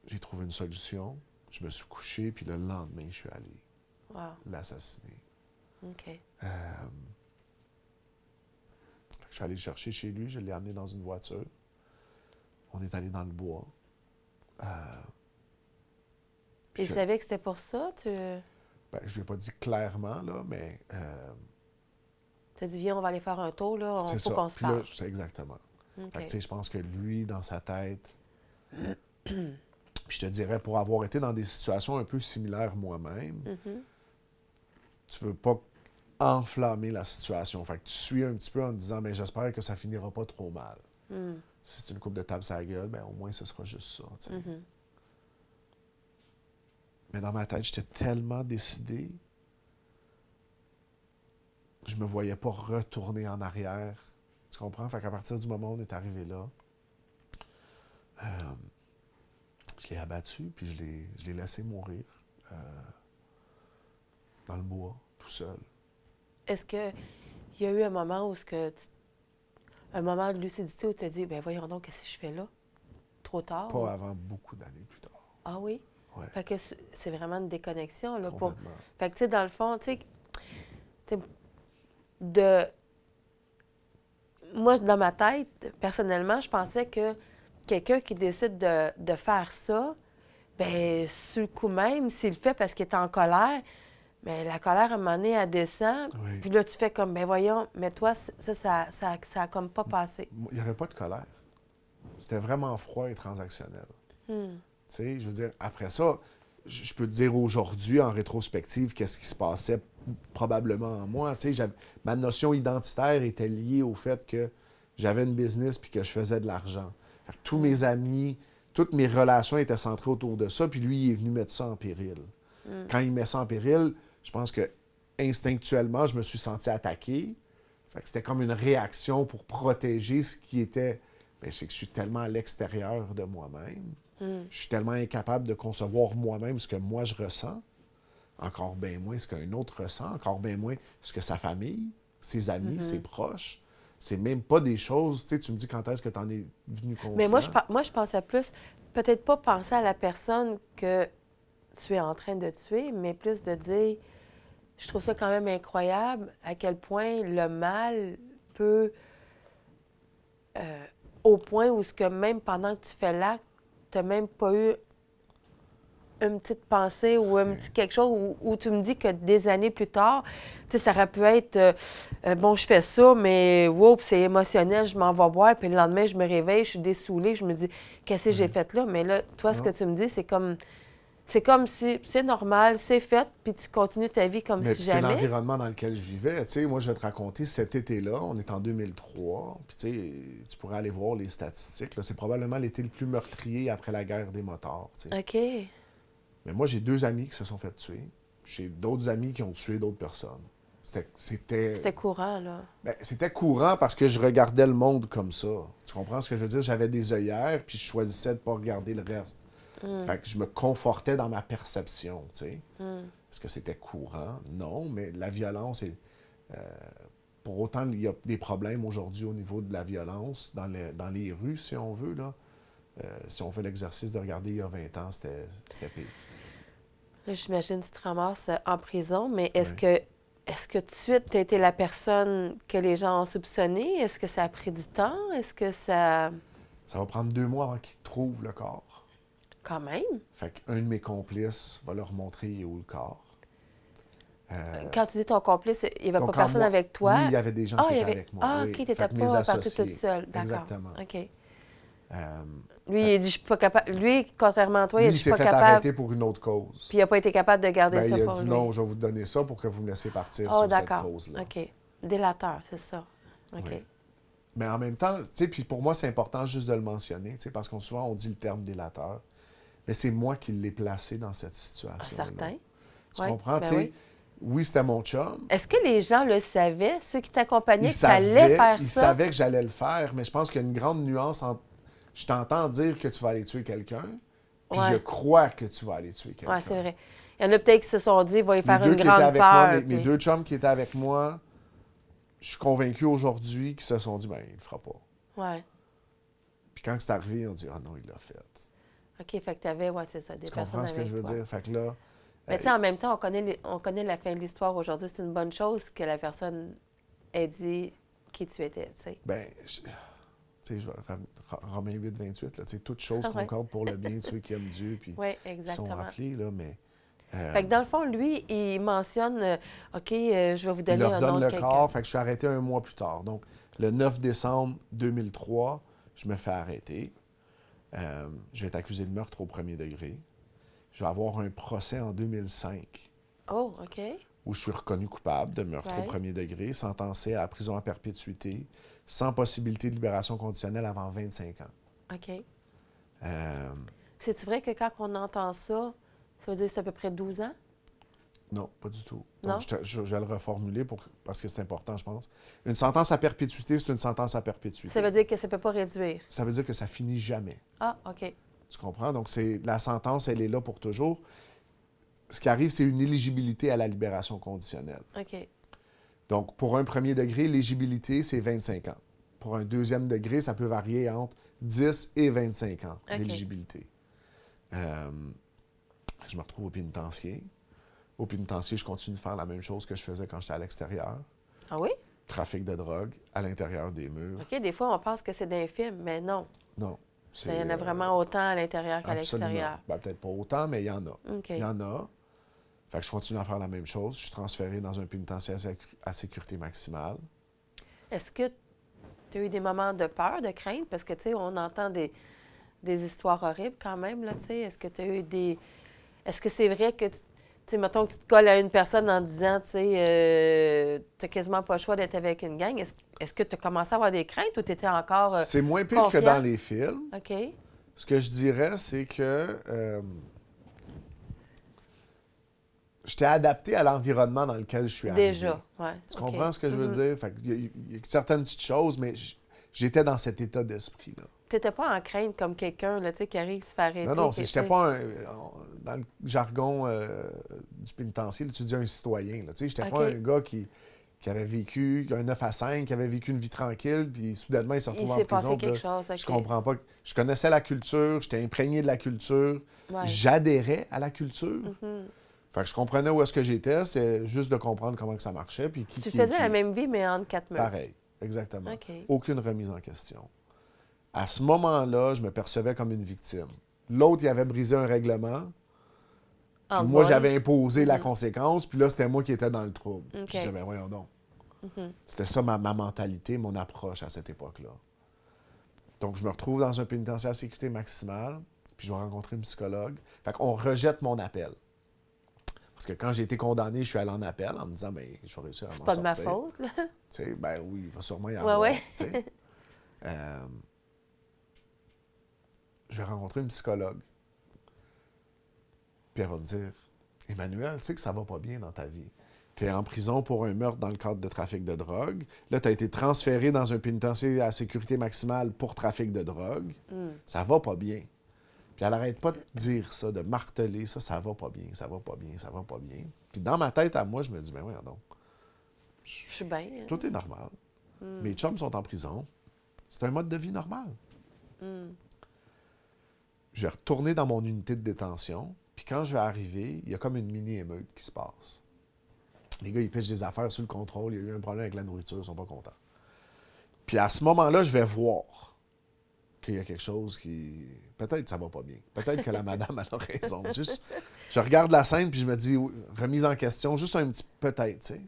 J'ai trouvé une solution. Je me suis couché, puis le lendemain, je suis allé l'assassiner. OK. Je suis allé le chercher chez lui. Je l'ai amené dans une voiture. On est allé dans le bois. Il savait que c'était pour ça? Ben, je ne lui ai pas dit clairement, là, mais... Tu as dit, viens, on va aller faire un tour, là, il faut qu'on se parle. parle. C'est exactement. Okay. Fait que, je pense que lui, dans sa tête... Puis je te dirais, pour avoir été dans des situations un peu similaires moi-même, tu veux pas enflammer la situation. Fait que tu suis un petit peu en te disant, mais j'espère que ça finira pas trop mal. Si c'est une coupe de table sur la gueule, ben au moins, ce sera juste ça. Mais dans ma tête, j'étais tellement décidé, je me voyais pas retourner en arrière. Tu comprends? Fait qu'à partir du moment où on est arrivé là, je l'ai abattu, puis je l'ai laissé mourir. dans le bois, tout seul. Est-ce qu'il y a eu un moment où un moment de lucidité où tu as dit, ben voyons donc, qu'est-ce que je fais là? Trop tard? Pas avant beaucoup d'années plus tard. Ah oui? Ouais. Fait que c'est vraiment une déconnexion, là. Complètement. Fait que, tu sais, dans le fond, tu sais, moi, dans ma tête, personnellement, je pensais que quelqu'un qui décide de faire ça, bien, sur le coup même, s'il le fait parce qu'il est en colère, bien, la colère, à un moment donné, elle descend. Oui. Puis là, tu fais comme, ben voyons, mais toi, ça a comme pas passé. Il n'y avait pas de colère. C'était vraiment froid et transactionnel. Tu sais, je veux dire, après ça, je peux te dire aujourd'hui, en rétrospective, qu'est-ce qui se passait probablement en moi. Tu sais, ma notion identitaire était liée au fait que j'avais une business puis que je faisais de l'argent. Fait que tous mes amis, toutes mes relations étaient centrées autour de ça, puis lui, il est venu mettre ça en péril. Quand il met ça en péril, je pense que instinctuellement, je me suis senti attaqué. Fait que c'était comme une réaction pour protéger ce qui était... Bien, c'est que je suis tellement à l'extérieur de moi-même. Je suis tellement incapable de concevoir moi-même ce que moi je ressens. Encore bien moins ce qu'un autre ressent. Encore bien moins ce que sa famille, ses amis, ses proches. C'est même pas des choses... Tu sais, tu me dis quand est-ce que tu en es venu conscient. Mais moi, je pensais plus... Peut-être pas penser à la personne que tu es en train de tuer, mais plus de dire... Je trouve ça quand même incroyable à quel point le mal peut... au point où ce que même pendant que tu fais l'acte, tu n'as même pas eu une petite pensée ou un petit quelque chose où tu me dis que des années plus tard, tu sais, ça aurait pu être bon, je fais ça, mais wow, c'est émotionnel, je m'en vais boire, puis le lendemain, je me réveille, je suis dessoulée, je me dis, qu'est-ce que j'ai fait là? Mais là, toi, ce que tu me dis, c'est comme si c'est normal, c'est fait, puis tu continues ta vie comme Mais si c'est jamais. l'environnement dans lequel je vivais. Tu sais, moi, je vais te raconter, cet été-là, on est en 2003, puis tu sais, tu pourrais aller voir les statistiques. Là, c'est probablement l'été le plus meurtrier après la guerre des motards. Tu sais. OK. Mais moi, j'ai 2 amis qui se sont fait tuer. J'ai d'autres amis qui ont tué d'autres personnes. C'était courant, là. Ben, c'était courant parce que je regardais le monde comme ça. Tu comprends ce que je veux dire? J'avais des œillères, puis je choisissais de ne pas regarder le reste. Fait que je me confortais dans ma perception, tu sais. Est-ce que c'était courant? Non, mais la violence est... pour autant, il y a des problèmes aujourd'hui au niveau de la violence dans les rues, si on veut, là. Si on fait l'exercice de regarder il y a 20 ans, c'était pire. Là, j'imagine que tu te ramasses en prison, mais est-ce que tout de suite, tu as été la personne que les gens ont soupçonnée? Est-ce que ça a pris du temps? Est-ce que ça... Ça va prendre 2 mois avant qu'ils trouvent le corps. Quand même. Fait qu'un de mes complices va leur montrer où le corps. Quand tu dis ton complice, il n'y avait Donc, pas personne avec toi? Oui, il y avait des gens qui étaient avec moi. Ah, oui. OK, tu n'étais Fait que mes pas partie associés. toute seule. D'accord. Exactement. OK. Lui, il dit, je suis pas capable. Lui, contrairement à toi, il a dit, Lui, je il suis s'est pas fait capable. arrêter pour une autre cause. Puis il n'a pas été capable de garder Ben, ça il a pour dit lui. non, je vais vous donner ça pour que vous me laissiez partir Oh, sur cette d'accord. cause-là. OK. Délateur, c'est ça. OK. Oui. Mais en même temps, tu sais, puis pour moi, c'est important juste de le mentionner, tu sais, parce qu'on souvent, on dit le terme délateur. Mais c'est moi qui l'ai placé dans cette situation. Certain. Tu Oui, comprends? ben Tu sais, oui. oui, c'était mon chum. Est-ce que les gens le savaient, ceux qui t'accompagnaient, Ils que tu allais faire ils ça? savaient que j'allais le faire, mais je pense qu'il y a une grande nuance entre je t'entends dire que tu vas aller tuer quelqu'un, puis Ouais. je crois que tu vas aller tuer quelqu'un. Oui, c'est vrai. Il y en a peut-être qui se sont dit, il va y faire Les deux une qui grande étaient avec peur. moi, mes puis- 2 chums qui étaient avec moi, je suis convaincu aujourd'hui qu'ils se sont dit, ben, il le fera pas. Ouais. Puis quand c'est arrivé, on dit, ah non, il l'a fait. OK, fait que tu avais, c'est ça, des Tu personnes comprends ce que avec je veux toi. dire? Fait que là, Mais tu sais, en même temps, on connaît la fin de l'histoire aujourd'hui. C'est une bonne chose que la personne ait dit qui tu étais, tu sais. ben, tu sais, Romains 8, 28, là, tu sais, toutes choses Ah ouais. concordent pour le bien de ceux qui aiment Dieu, puis Oui, qui sont exactement. appelés, là, mais... Fait que dans le fond, lui, il mentionne, OK, je vais vous Il donner leur un nom donne de le quelqu'un. corps, fait que je suis arrêté 1 mois plus tard. Donc, le 9 décembre 2003, je me fais arrêter. Je vais être accusé de meurtre au premier degré. Je vais avoir un procès en 2005 Oh, OK. où je suis reconnu coupable de meurtre au Ouais. premier degré, sentencé à la prison à perpétuité, sans possibilité de libération conditionnelle avant 25 ans. OK. Euh, C'est-tu vrai que quand on entend ça, ça veut dire que c'est à peu près 12 ans? non, pas du tout. Non? Donc, je vais le reformuler parce que c'est important, je pense. Une sentence à perpétuité, c'est une sentence à perpétuité. Ça veut dire que ça ne peut pas réduire. Ça veut dire que ça finit jamais. Ah, OK. Tu comprends? Donc, la sentence, elle est là pour toujours. ce qui arrive, c'est une éligibilité à la libération conditionnelle. OK. Donc, pour un premier degré, l'éligibilité, c'est 25 ans. Pour un deuxième degré, ça peut varier entre 10 et 25 ans d'éligibilité. Je me retrouve au pénitencier. Au pénitencier, je continue de faire la même chose que je faisais quand j'étais à l'extérieur. Ah oui? Trafic de drogue à l'intérieur des murs. OK, des fois, on pense que c'est d'un film, mais non. Non. Il y en a vraiment autant à l'intérieur qu'à l'extérieur. Ben, peut-être pas autant, mais il y en a. OK. Il y en a. Fait que je continue à faire la même chose. Je suis transféré dans un pénitencier à sécurité maximale. Est-ce que tu as eu des moments de peur, de crainte? Parce que, tu sais, on entend des histoires horribles quand même, là, tu sais. Est-ce que tu as eu des... Est-ce que c'est vrai que, tu sais, mettons que tu te colles à une personne en disant, tu sais, tu n'as quasiment pas le choix d'être avec une gang. Est-ce que tu as commencé à avoir des craintes ou tu étais encore c'est moins pire confiant? Que dans les films. OK. Ce que je dirais, c'est que j'étais adapté à l'environnement dans lequel je suis arrivé. Déjà, oui. Tu comprends ce que je veux dire? Fait il y a certaines petites choses, mais j'étais dans cet état d'esprit-là. Tu n'étais pas en crainte comme quelqu'un là, qui arrive se faire arrêter. Non, j'étais pas dans le jargon du pénitencier, tu dis un citoyen. Je n'étais pas un gars qui avait vécu un 9 à 5, qui avait vécu une vie tranquille, puis soudainement, il se retrouve en prison. Passé quelque chose. Je comprends pas. Je connaissais la culture, j'étais imprégné de la culture, j'adhérais à la culture. Fait que je comprenais où est-ce que j'étais, c'est juste de comprendre comment que ça marchait. Puis tu faisais la même vie, mais entre quatre murs. Pareil, exactement. Aucune remise en question. À ce moment-là, je me percevais comme une victime. L'autre, il avait brisé un règlement. Puis moi, j'avais imposé la conséquence, puis là, c'était moi qui étais dans le trouble. Je disais, ben voyons donc. C'était ça ma mentalité, mon approche à cette époque-là. Donc, je me retrouve dans un pénitencier à sécurité maximale, puis je vais rencontrer une psychologue. Fait qu'on rejette mon appel. Parce que quand j'ai été condamné, je suis allé en appel en me disant, bien, je vais réussir à m'en sortir. C'est pas de ma faute, là. Tu sais, ben oui, il va sûrement y avoir. Tu sais. Je vais rencontrer une psychologue. Puis elle va me dire, Emmanuel, tu sais que ça va pas bien dans ta vie. Tu es en prison pour un meurtre dans le cadre de trafic de drogue. Là, tu as été transféré dans un pénitencier à sécurité maximale pour trafic de drogue. Ça va pas bien. Puis elle n'arrête pas de dire ça, de marteler ça, ça va pas bien, ça va pas bien, ça va pas bien. Puis dans ma tête, à moi, je me dis, ben oui, donc. Je suis bien. Tout est normal. Mes chums sont en prison. C'est un mode de vie normal. Je vais retourner dans mon unité de détention. Puis quand je vais arriver, il y a comme une mini-émeute qui se passe. Les gars, ils pêchent des affaires sur le contrôle. Il y a eu un problème avec la nourriture, ils sont pas contents. Puis à ce moment-là, je vais voir qu'il y a quelque chose qui... Peut-être que ça va pas bien. Peut-être que la madame elle a raison. Juste, je regarde la scène puis je me dis, remise en question, juste un petit peut-être, tu sais.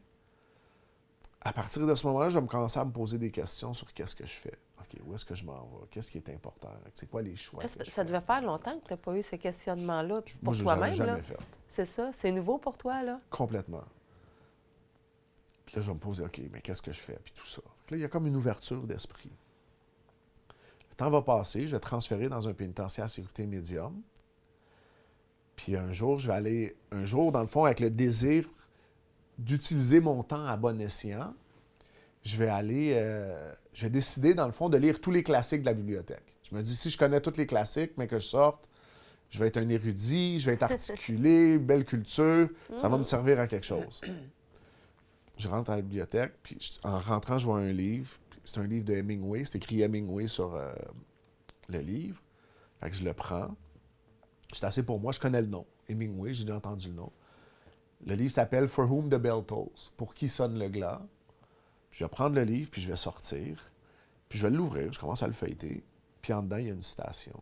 À partir de ce moment-là, je vais me commencer à me poser des questions sur qu'est-ce que je fais. OK, où est-ce que je m'en vais? Qu'est-ce qui est important? C'est quoi les choix? Ça devait faire longtemps que tu n'as pas eu ce questionnement-là pour toi-même. Moi, je ne l'ai jamais fait. C'est ça? C'est nouveau pour toi, là? Complètement. Puis là, je vais me poser, OK, mais qu'est-ce que je fais? Puis tout ça. Là, il y a comme une ouverture d'esprit. Le temps va passer, je vais transférer dans un pénitencier à sécurité médium. Puis un jour, je vais aller, dans le fond, avec le désir d'utiliser mon temps à bon escient, je vais décider, dans le fond, de lire tous les classiques de la bibliothèque. Je me dis, si je connais tous les classiques, mais que je sorte, je vais être un érudit, je vais être articulé, belle culture, ça va me servir à quelque chose. Je rentre à la bibliothèque, puis en rentrant, je vois un livre. C'est un livre de Hemingway. C'est écrit Hemingway sur le livre. Fait que je le prends. C'est assez pour moi. Je connais le nom. Hemingway, j'ai déjà entendu le nom. Le livre s'appelle For Whom the Bell Tolls. Pour qui sonne le glas. Puis je vais prendre le livre, puis je vais sortir. Puis je vais l'ouvrir. Je commence à le feuilleter. Puis en dedans, il y a une citation.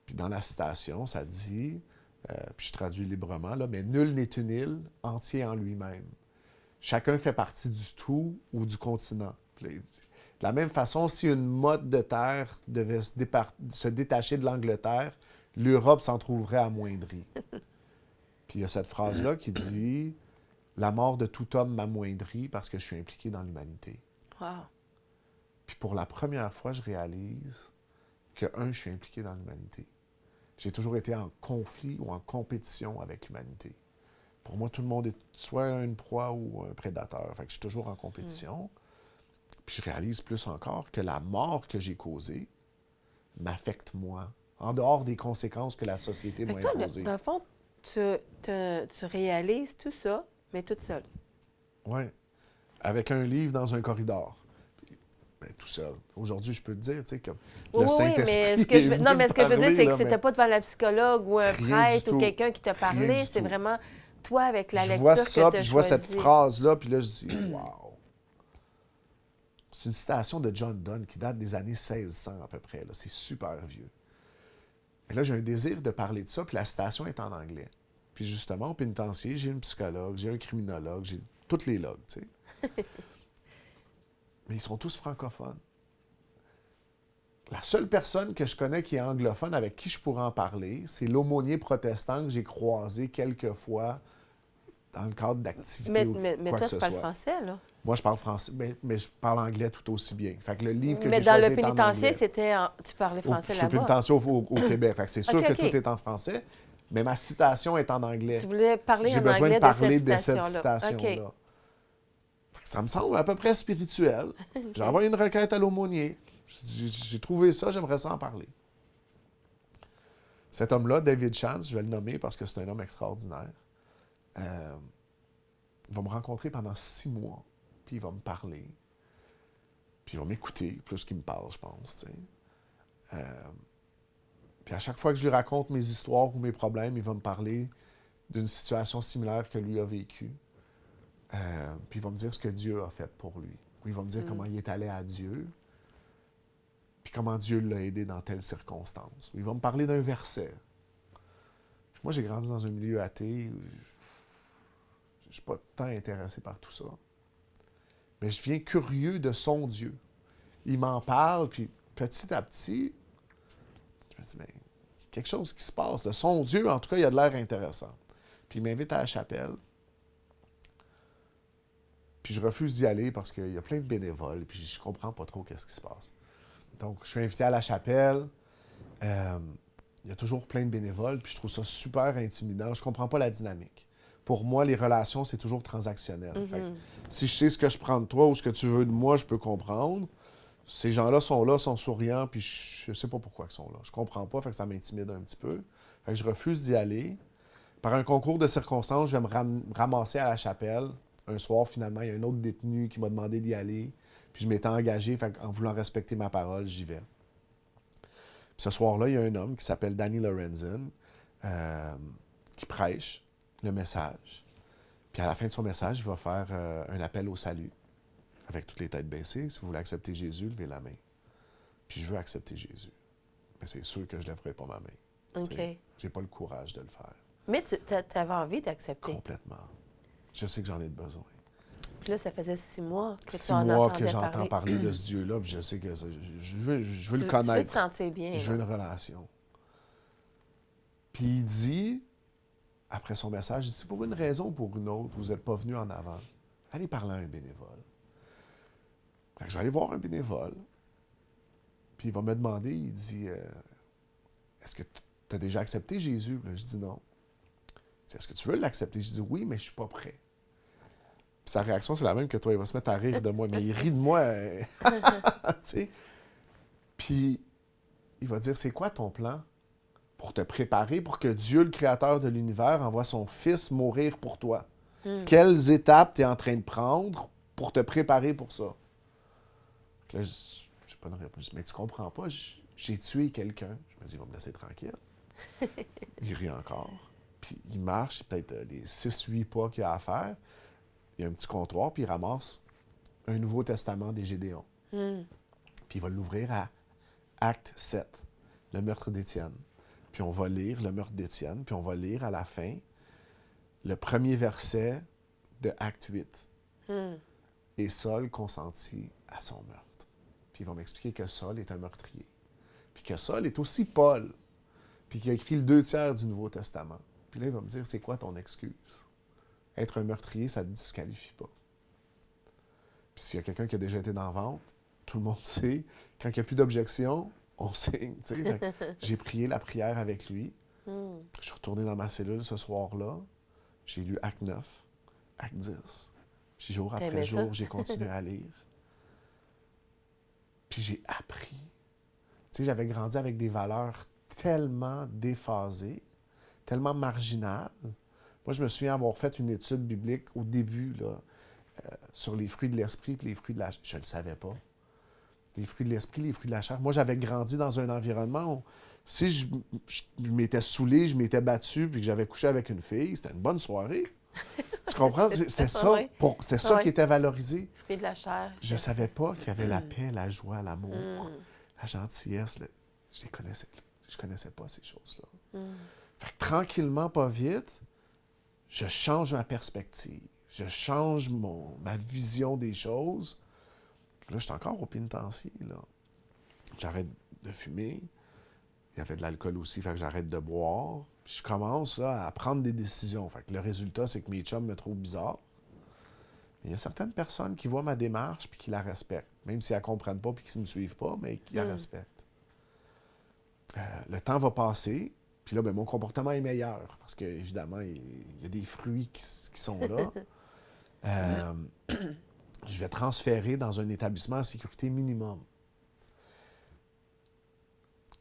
Puis dans la citation, ça dit, puis je traduis librement, là, mais nul n'est une île entier en lui-même. Chacun fait partie du tout ou du continent. De la même façon, si une motte de terre devait se détacher de l'Angleterre, l'Europe s'en trouverait amoindrie. Puis il y a cette phrase-là qui dit « La mort de tout homme m'amoindrit parce que je suis impliqué dans l'humanité. Wow. » Puis pour la première fois, je réalise que, je suis impliqué dans l'humanité. J'ai toujours été en conflit ou en compétition avec l'humanité. Pour moi, tout le monde est soit une proie ou un prédateur. Fait que je suis toujours en compétition. Puis je réalise plus encore que la mort que j'ai causée m'affecte moi, en dehors des conséquences que la société m'a imposées. Dans le fond, tu réalises tout ça, mais toute seule. Oui. Avec un livre dans un corridor. Ben, tout seul. Aujourd'hui, je peux te dire, tu sais, comme le Saint-Esprit mais ce que je veux dire, c'est que c'était mais pas devant la psychologue ou un rien du prêtre ou tout. quelqu'un qui t'a Rien parlé. du C'est tout. vraiment toi avec la Je lecture vois que ça, tu as puis je vois cette choisie. phrase-là, puis là, je dis « Wow! » C'est une citation de John Donne qui date des années 1600 à peu près. Là. C'est super vieux. Et là, j'ai un désir de parler de ça, puis la citation est en anglais. Puis justement, au pénitencier, j'ai une psychologue, j'ai un criminologue, j'ai toutes les logs, tu sais. Mais ils sont tous francophones. La seule personne que je connais qui est anglophone, avec qui je pourrais en parler, c'est l'aumônier protestant que j'ai croisé quelques fois dans le cadre d'activités ou Mais quoi toi, que ce tu parles soit. français, là. Moi, je parle français, mais je parle anglais tout aussi bien. Fait que le livre que Mais j'ai dans choisi le est en pénitencier, anglais. tu parlais français Je suis au là-bas. pénitencier au Québec. Fait que c'est sûr OK, que OK. tout est en français, mais ma citation est en anglais. Tu voulais parler J'ai en besoin anglais de parler de de cette cette citation-là. citation-là. Ça me semble à peu près spirituel. J'ai envoyé une requête à l'aumônier. J'ai trouvé ça, j'aimerais ça en parler. Cet homme-là, David Chance, je vais le nommer parce que c'est un homme extraordinaire, il va me rencontrer pendant 6 mois, puis il va me parler, puis il va m'écouter plus qu'il me parle, je pense, tu sais. Puis à chaque fois que je lui raconte mes histoires ou mes problèmes, il va me parler d'une situation similaire que lui a vécue. Puis il va me dire ce que Dieu a fait pour lui. Ou il va me dire comment il est allé à Dieu, puis comment Dieu l'a aidé dans telle circonstance. Ou il va me parler d'un verset. Puis moi, j'ai grandi dans un milieu athée. Je ne suis pas tant intéressé par tout ça. Mais je viens curieux de son Dieu. Il m'en parle, puis petit à petit, je me dis, mais il y a quelque chose qui se passe. De son Dieu, en tout cas, il a de l'air intéressant. Puis il m'invite à la chapelle. Puis je refuse d'y aller parce qu'il y a plein de bénévoles, puis je comprends pas trop qu'est-ce qui se passe. Donc, je suis invité à la chapelle. Il y a toujours plein de bénévoles, puis je trouve ça super intimidant. Je comprends pas la dynamique. Pour moi, les relations, c'est toujours transactionnel. Fait que si je sais ce que je prends de toi ou ce que tu veux de moi, je peux comprendre. Ces gens-là, sont souriants, puis je sais pas pourquoi ils sont là. Je comprends pas, fait que ça m'intimide un petit peu. Fait que je refuse d'y aller. Par un concours de circonstances, je vais me ramasser à la chapelle. Un soir, finalement, il y a un autre détenu qui m'a demandé d'y aller. Puis je m'étais engagé, fait en voulant respecter ma parole, j'y vais. Puis ce soir-là, il y a un homme qui s'appelle Danny Lorenzen qui prêche le message. Puis à la fin de son message, il va faire un appel au salut, avec toutes les têtes baissées. Si vous voulez accepter Jésus, levez la main. Puis je veux accepter Jésus. Mais c'est sûr que je ne lèverai pas ma main. OK. J'ai pas le courage de le faire. Mais tu avais envie d'accepter. Complètement. Je sais que j'en ai besoin. Puis là, ça faisait 6 mois que 6 tu en mois entendais que j'entends parler. parler de ce Dieu-là, puis je sais que je veux le Tu veux connaître. te sentir bien. Je veux là. une relation. Puis il dit, après son message, il dit, pour une raison ou pour une autre, vous n'êtes pas venu en avant. Allez parler à un bénévole. Fait que je vais aller voir un bénévole. Puis il va me demander, il dit, est-ce que tu as déjà accepté Jésus? Là, je dis non. Il dit, est-ce que tu veux l'accepter? Je dis oui, mais je suis pas prêt. Puis sa réaction, c'est la même que toi. Il va se mettre à rire de moi, mais il rit de moi. Tu sais. Puis il va dire, c'est quoi ton plan pour te préparer pour que Dieu, le créateur de l'univers, envoie son Fils mourir pour toi? Quelles étapes tu es en train de prendre pour te préparer pour ça? Là, je n'ai pas de réponse. Mais tu comprends pas, j'ai tué quelqu'un. Je me dis, il va me laisser tranquille. Il rit encore. Puis il marche, c'est peut-être les 6-8 pas qu'il a à faire. Il y a un petit comptoir, puis il ramasse un Nouveau Testament des Gédéons. Puis il va l'ouvrir à Acte 7, le meurtre d'Étienne. Puis on va lire le meurtre d'Étienne, puis on va lire à la fin le premier verset de Acte 8. Et Saul consentit à son meurtre. Puis il va m'expliquer que Saul est un meurtrier. Puis que Saul est aussi Paul. Puis qu'il a écrit le 2/3 du Nouveau Testament. Puis là, il va me dire, c'est quoi ton excuse? Être un meurtrier, ça ne te disqualifie pas. Puis s'il y a quelqu'un qui a déjà été dans la vente, tout le monde sait, quand il n'y a plus d'objection, on signe. J'ai prié la prière avec lui. Je suis retourné dans ma cellule ce soir-là. J'ai lu Acte 9, Acte 10. Puis jour après jour, j'ai continué à lire. Puis j'ai appris. Tu sais, j'avais grandi avec des valeurs tellement déphasées, tellement marginal. Moi, je me souviens avoir fait une étude biblique au début, là, sur les fruits de l'esprit et les fruits de la chair. Je ne le savais pas. Les fruits de l'esprit, les fruits de la chair. Moi, j'avais grandi dans un environnement où si je m'étais saoulé, je m'étais battu puis que j'avais couché avec une fille, c'était une bonne soirée. Tu comprends? C'était ça, Oui. c'était ça qui était valorisé. Fruits de la chair. Je ne savais pas qu'il y avait la paix, la joie, l'amour, la gentillesse. Je connaissais pas ces choses-là. Fait que tranquillement, pas vite, je change ma perspective. Je change ma vision des choses. Là, je suis encore au pénitencier, là. J'arrête de fumer. Il y avait de l'alcool aussi, fait que j'arrête de boire. Puis je commence là, à prendre des décisions. Fait que le résultat, c'est que mes chums me trouvent bizarre. Mais il y a certaines personnes qui voient ma démarche puis qui la respectent. Même si elles ne comprennent pas puis qui ne me suivent pas, mais qui la respectent. Le temps va passer. Puis là, ben, mon comportement est meilleur. Parce qu'évidemment, il y a des fruits qui sont là. Je vais transférer dans un établissement à sécurité minimum.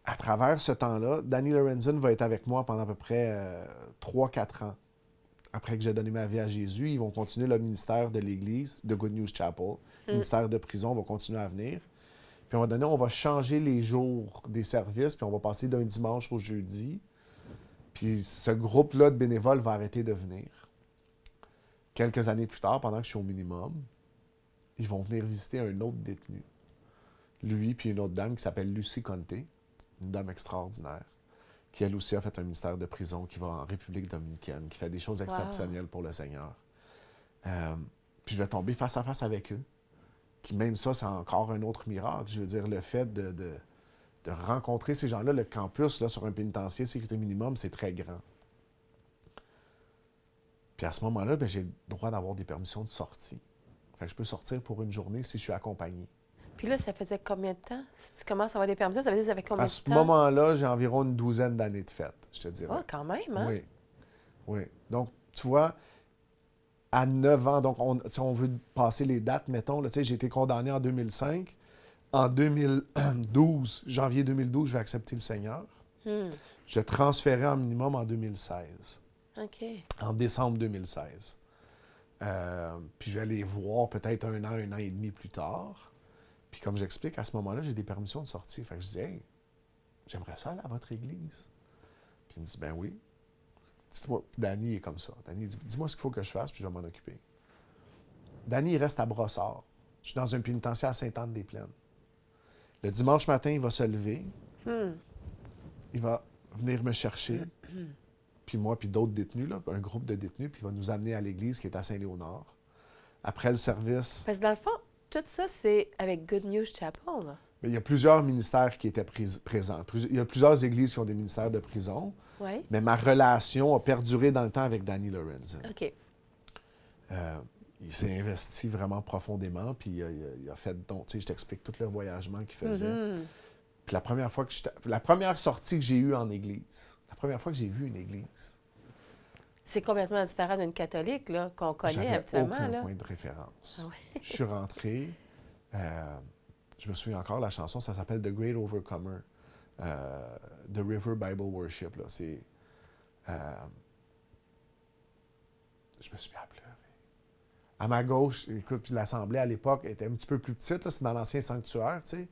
À travers ce temps-là, Danny Lorenzen va être avec moi pendant à peu près 3-4 ans. Après que j'ai donné ma vie à Jésus, ils vont continuer le ministère de l'Église, de Good News Chapel. Le ministère de prison va continuer à venir. Puis à un moment donné, on va changer les jours des services, puis on va passer d'un dimanche au jeudi. Puis ce groupe-là de bénévoles va arrêter de venir. Quelques années plus tard, pendant que je suis au minimum, ils vont venir visiter un autre détenu. Lui puis une autre dame qui s'appelle Lucie Conte, une dame extraordinaire, qui elle aussi a fait un ministère de prison, qui va en République dominicaine, qui fait des choses exceptionnelles pour le Seigneur. Puis je vais tomber face à face avec eux. Puis même ça, c'est encore un autre miracle. Je veux dire, le fait de rencontrer ces gens-là, le campus là, sur un pénitencier sécurité minimum, c'est très grand. Puis à ce moment-là, ben, j'ai le droit d'avoir des permissions de sortie. Fait que je peux sortir pour une journée si je suis accompagné. Puis là, ça faisait combien de temps? Si tu commences à avoir des permissions, ça veut dire que ça fait combien À de ce temps? moment-là, j'ai environ une 12aine d'années de fête, je te dirais. Ah, quand même, hein? Oui. Oui. Donc, tu vois, à 9 ans, donc si on veut passer les dates, mettons, là, j'ai été condamné en 2005. En 2012, janvier 2012, je vais accepter le Seigneur. Je vais transférer en minimum en 2016. OK. En décembre 2016. Puis je vais aller voir peut-être un an et demi plus tard. Puis comme j'explique, à ce moment-là, j'ai des permissions de sortie. Fait que je dis, hey, j'aimerais ça aller à votre église. Puis il me dit, ben oui. Dites-moi, Danny est comme ça. Danny dit, dis-moi ce qu'il faut que je fasse, puis je vais m'en occuper. Danny, il reste à Brossard. Je suis dans un pénitencier à Sainte-Anne-des-Plaines. Le dimanche matin, il va se lever. Il va venir me chercher. Puis moi, puis d'autres détenus, là, un groupe de détenus, puis il va nous amener à l'église qui est à Saint-Léonard. Après le service... Parce que dans le fond, tout ça, c'est avec Good News Chapel, là. Mais il y a plusieurs ministères qui étaient présents. Il y a plusieurs églises qui ont des ministères de prison. Oui. Mais ma relation a perduré dans le temps avec Danny Lorenzen. OK. Il s'est investi vraiment profondément, puis il a fait... Donc, tu sais, je t'explique tout le voyagement qu'il faisait. Puis la première sortie que j'ai eue en église, la première fois que j'ai vu une église... C'est complètement différent d'une catholique, là, qu'on connaît habituellement, aucun là. point de référence. Ah ouais. Je suis rentré... je me souviens encore, la chanson, ça s'appelle The Great Overcomer, The River Bible Worship. Là. C'est, je me suis mis à pleurer. À ma gauche, écoute, puis l'assemblée à l'époque était un petit peu plus petite, là, c'était dans l'ancien sanctuaire, tu sais,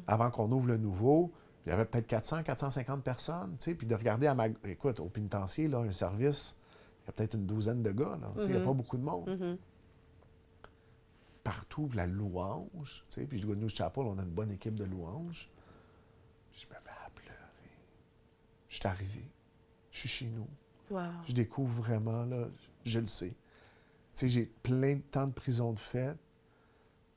avant qu'on ouvre le nouveau. Il y avait peut-être 400-450 personnes, tu sais, puis de regarder écoute, au pénitencier, là, un service, il y a peut-être une douzaine de gars, là, tu sais, il n'y a pas beaucoup de monde. Partout, la louange, tu sais, puis Good News Chapel, on a une bonne équipe de louanges. Je me mets à pleurer. Je suis arrivé. Je suis chez nous. Wow. Je découvre vraiment, là, je le sais. Tu sais, j'ai plein de temps de prison de fête.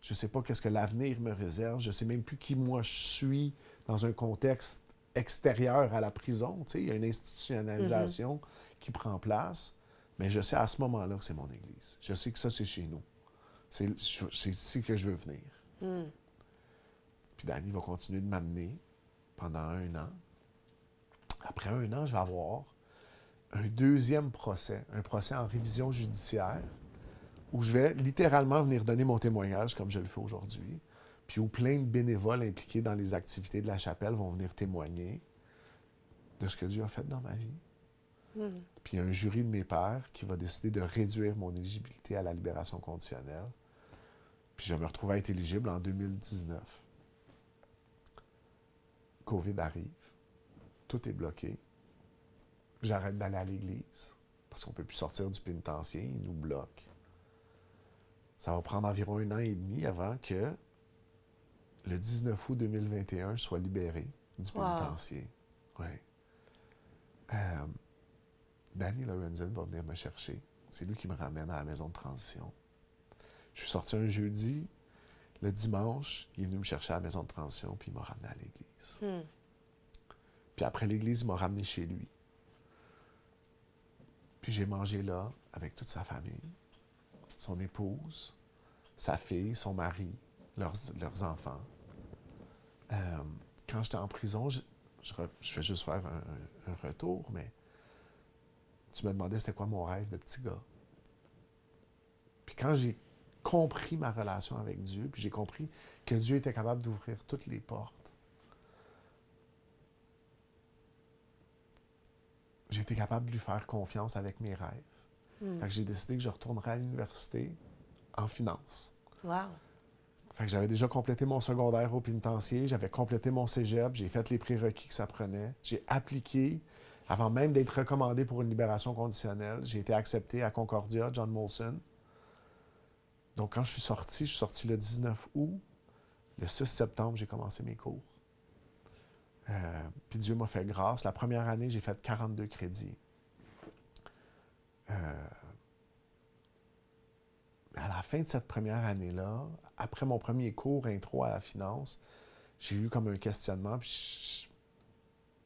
Je ne sais pas qu'est-ce que l'avenir me réserve. Je ne sais même plus qui moi je suis dans un contexte extérieur à la prison. Tu sais, il y a une institutionnalisation qui prend place. Mais je sais à ce moment-là que c'est mon église. Je sais que ça, c'est chez nous. C'est ici que je veux venir. Puis Danny va continuer de m'amener pendant 1 an. Après 1 an, je vais avoir un deuxième procès, un procès en révision judiciaire, où je vais littéralement venir donner mon témoignage, comme je le fais aujourd'hui, puis où plein de bénévoles impliqués dans les activités de la chapelle vont venir témoigner de ce que Dieu a fait dans ma vie. Puis il y a un jury de mes pairs qui va décider de réduire mon éligibilité à la libération conditionnelle. Puis je me retrouve à être éligible en 2019. COVID arrive. Tout est bloqué. J'arrête d'aller à l'église parce qu'on ne peut plus sortir du pénitencier. Ils nous bloquent. Ça va prendre environ 1 an et demi avant que le 19 août 2021, je sois libéré du pénitencier. Oui. Danny Lorenzen va venir me chercher. C'est lui qui me ramène à la maison de transition. Je suis sorti un jeudi. Le dimanche, il est venu me chercher à la maison de transition, puis il m'a ramené à l'église. Puis après l'église, il m'a ramené chez lui. Puis j'ai mangé là avec toute sa famille, son épouse, sa fille, son mari, leurs enfants. Quand j'étais en prison, je vais juste faire un retour, mais tu me demandais c'était quoi mon rêve de petit gars. Puis quand j'ai compris ma relation avec Dieu, puis j'ai compris que Dieu était capable d'ouvrir toutes les portes, j'ai été capable de lui faire confiance avec mes rêves. Fait que j'ai décidé que je retournerais à l'université en finance. Wow! Fait que j'avais déjà complété mon secondaire au pénitencier, j'avais complété mon cégep, j'ai fait les prérequis que ça prenait. J'ai appliqué, avant même d'être recommandé pour une libération conditionnelle. J'ai été accepté à Concordia, John Molson. Donc, quand je suis sorti le 19 août. Le 6 septembre, j'ai commencé mes cours. Puis Dieu m'a fait grâce. La première année, j'ai fait 42 crédits. Mais à la fin de cette première année-là, après mon premier cours intro à la finance, j'ai eu comme un questionnement. Puis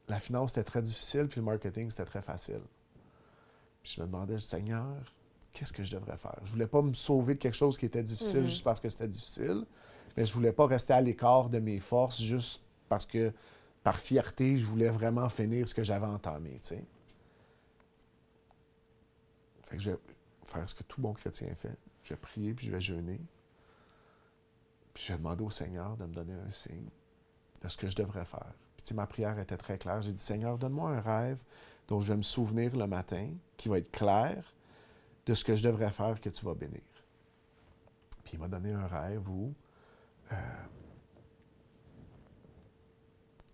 la finance, c'était très difficile, puis le marketing, c'était très facile. Puis je me demandais, Seigneur, qu'est-ce que je devrais faire? Je voulais pas me sauver de quelque chose qui était difficile juste parce que c'était difficile, mais je voulais pas rester à l'écart de mes forces juste parce que, par fierté, je voulais vraiment finir ce que j'avais entamé, tu sais. Fait que je vais faire ce que tout bon chrétien fait. Je vais prier, puis je vais jeûner. Puis je vais demander au Seigneur de me donner un signe de ce que je devrais faire. Puis tu sais, ma prière était très claire. J'ai dit, Seigneur, donne-moi un rêve dont je vais me souvenir le matin, qui va être clair de ce que je devrais faire que tu vas bénir. Puis il m'a donné un rêve où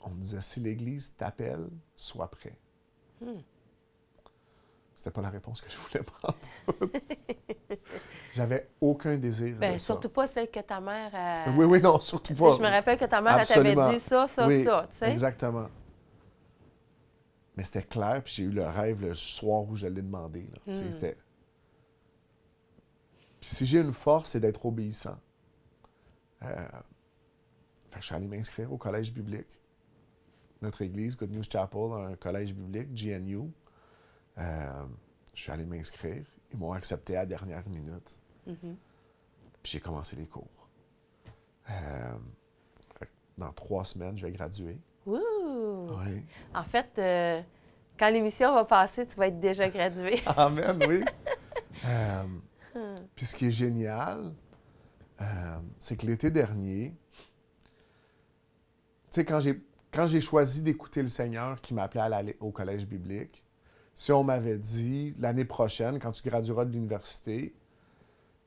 on me disait, si l'Église t'appelle, sois prêt. C'était pas la réponse que je voulais prendre. J'avais aucun désir de ça. Surtout pas celle que ta mère a... Oui, non, surtout pas. Je me rappelle que ta mère t'avait dit ça, oui, ça, tu sais. Exactement. Mais c'était clair, puis j'ai eu le rêve le soir où je l'ai demandé. Là. C'était... Puis si j'ai une force, c'est d'être obéissant. Fait que je suis allé m'inscrire au collège biblique. Notre église, Good News Chapel, a un collège biblique, GNU. Je suis allé m'inscrire. Ils m'ont accepté à la dernière minute. Puis j'ai commencé les cours. Dans 3 semaines, je vais graduer. Ouh! Oui. En fait, quand l'émission va passer, tu vas être déjà gradué. Amen, oui. Puis ce qui est génial, c'est que l'été dernier, tu sais, quand j'ai choisi d'écouter le Seigneur qui m'appelait à aller au collège biblique, si on m'avait dit, l'année prochaine, quand tu gradueras de l'université,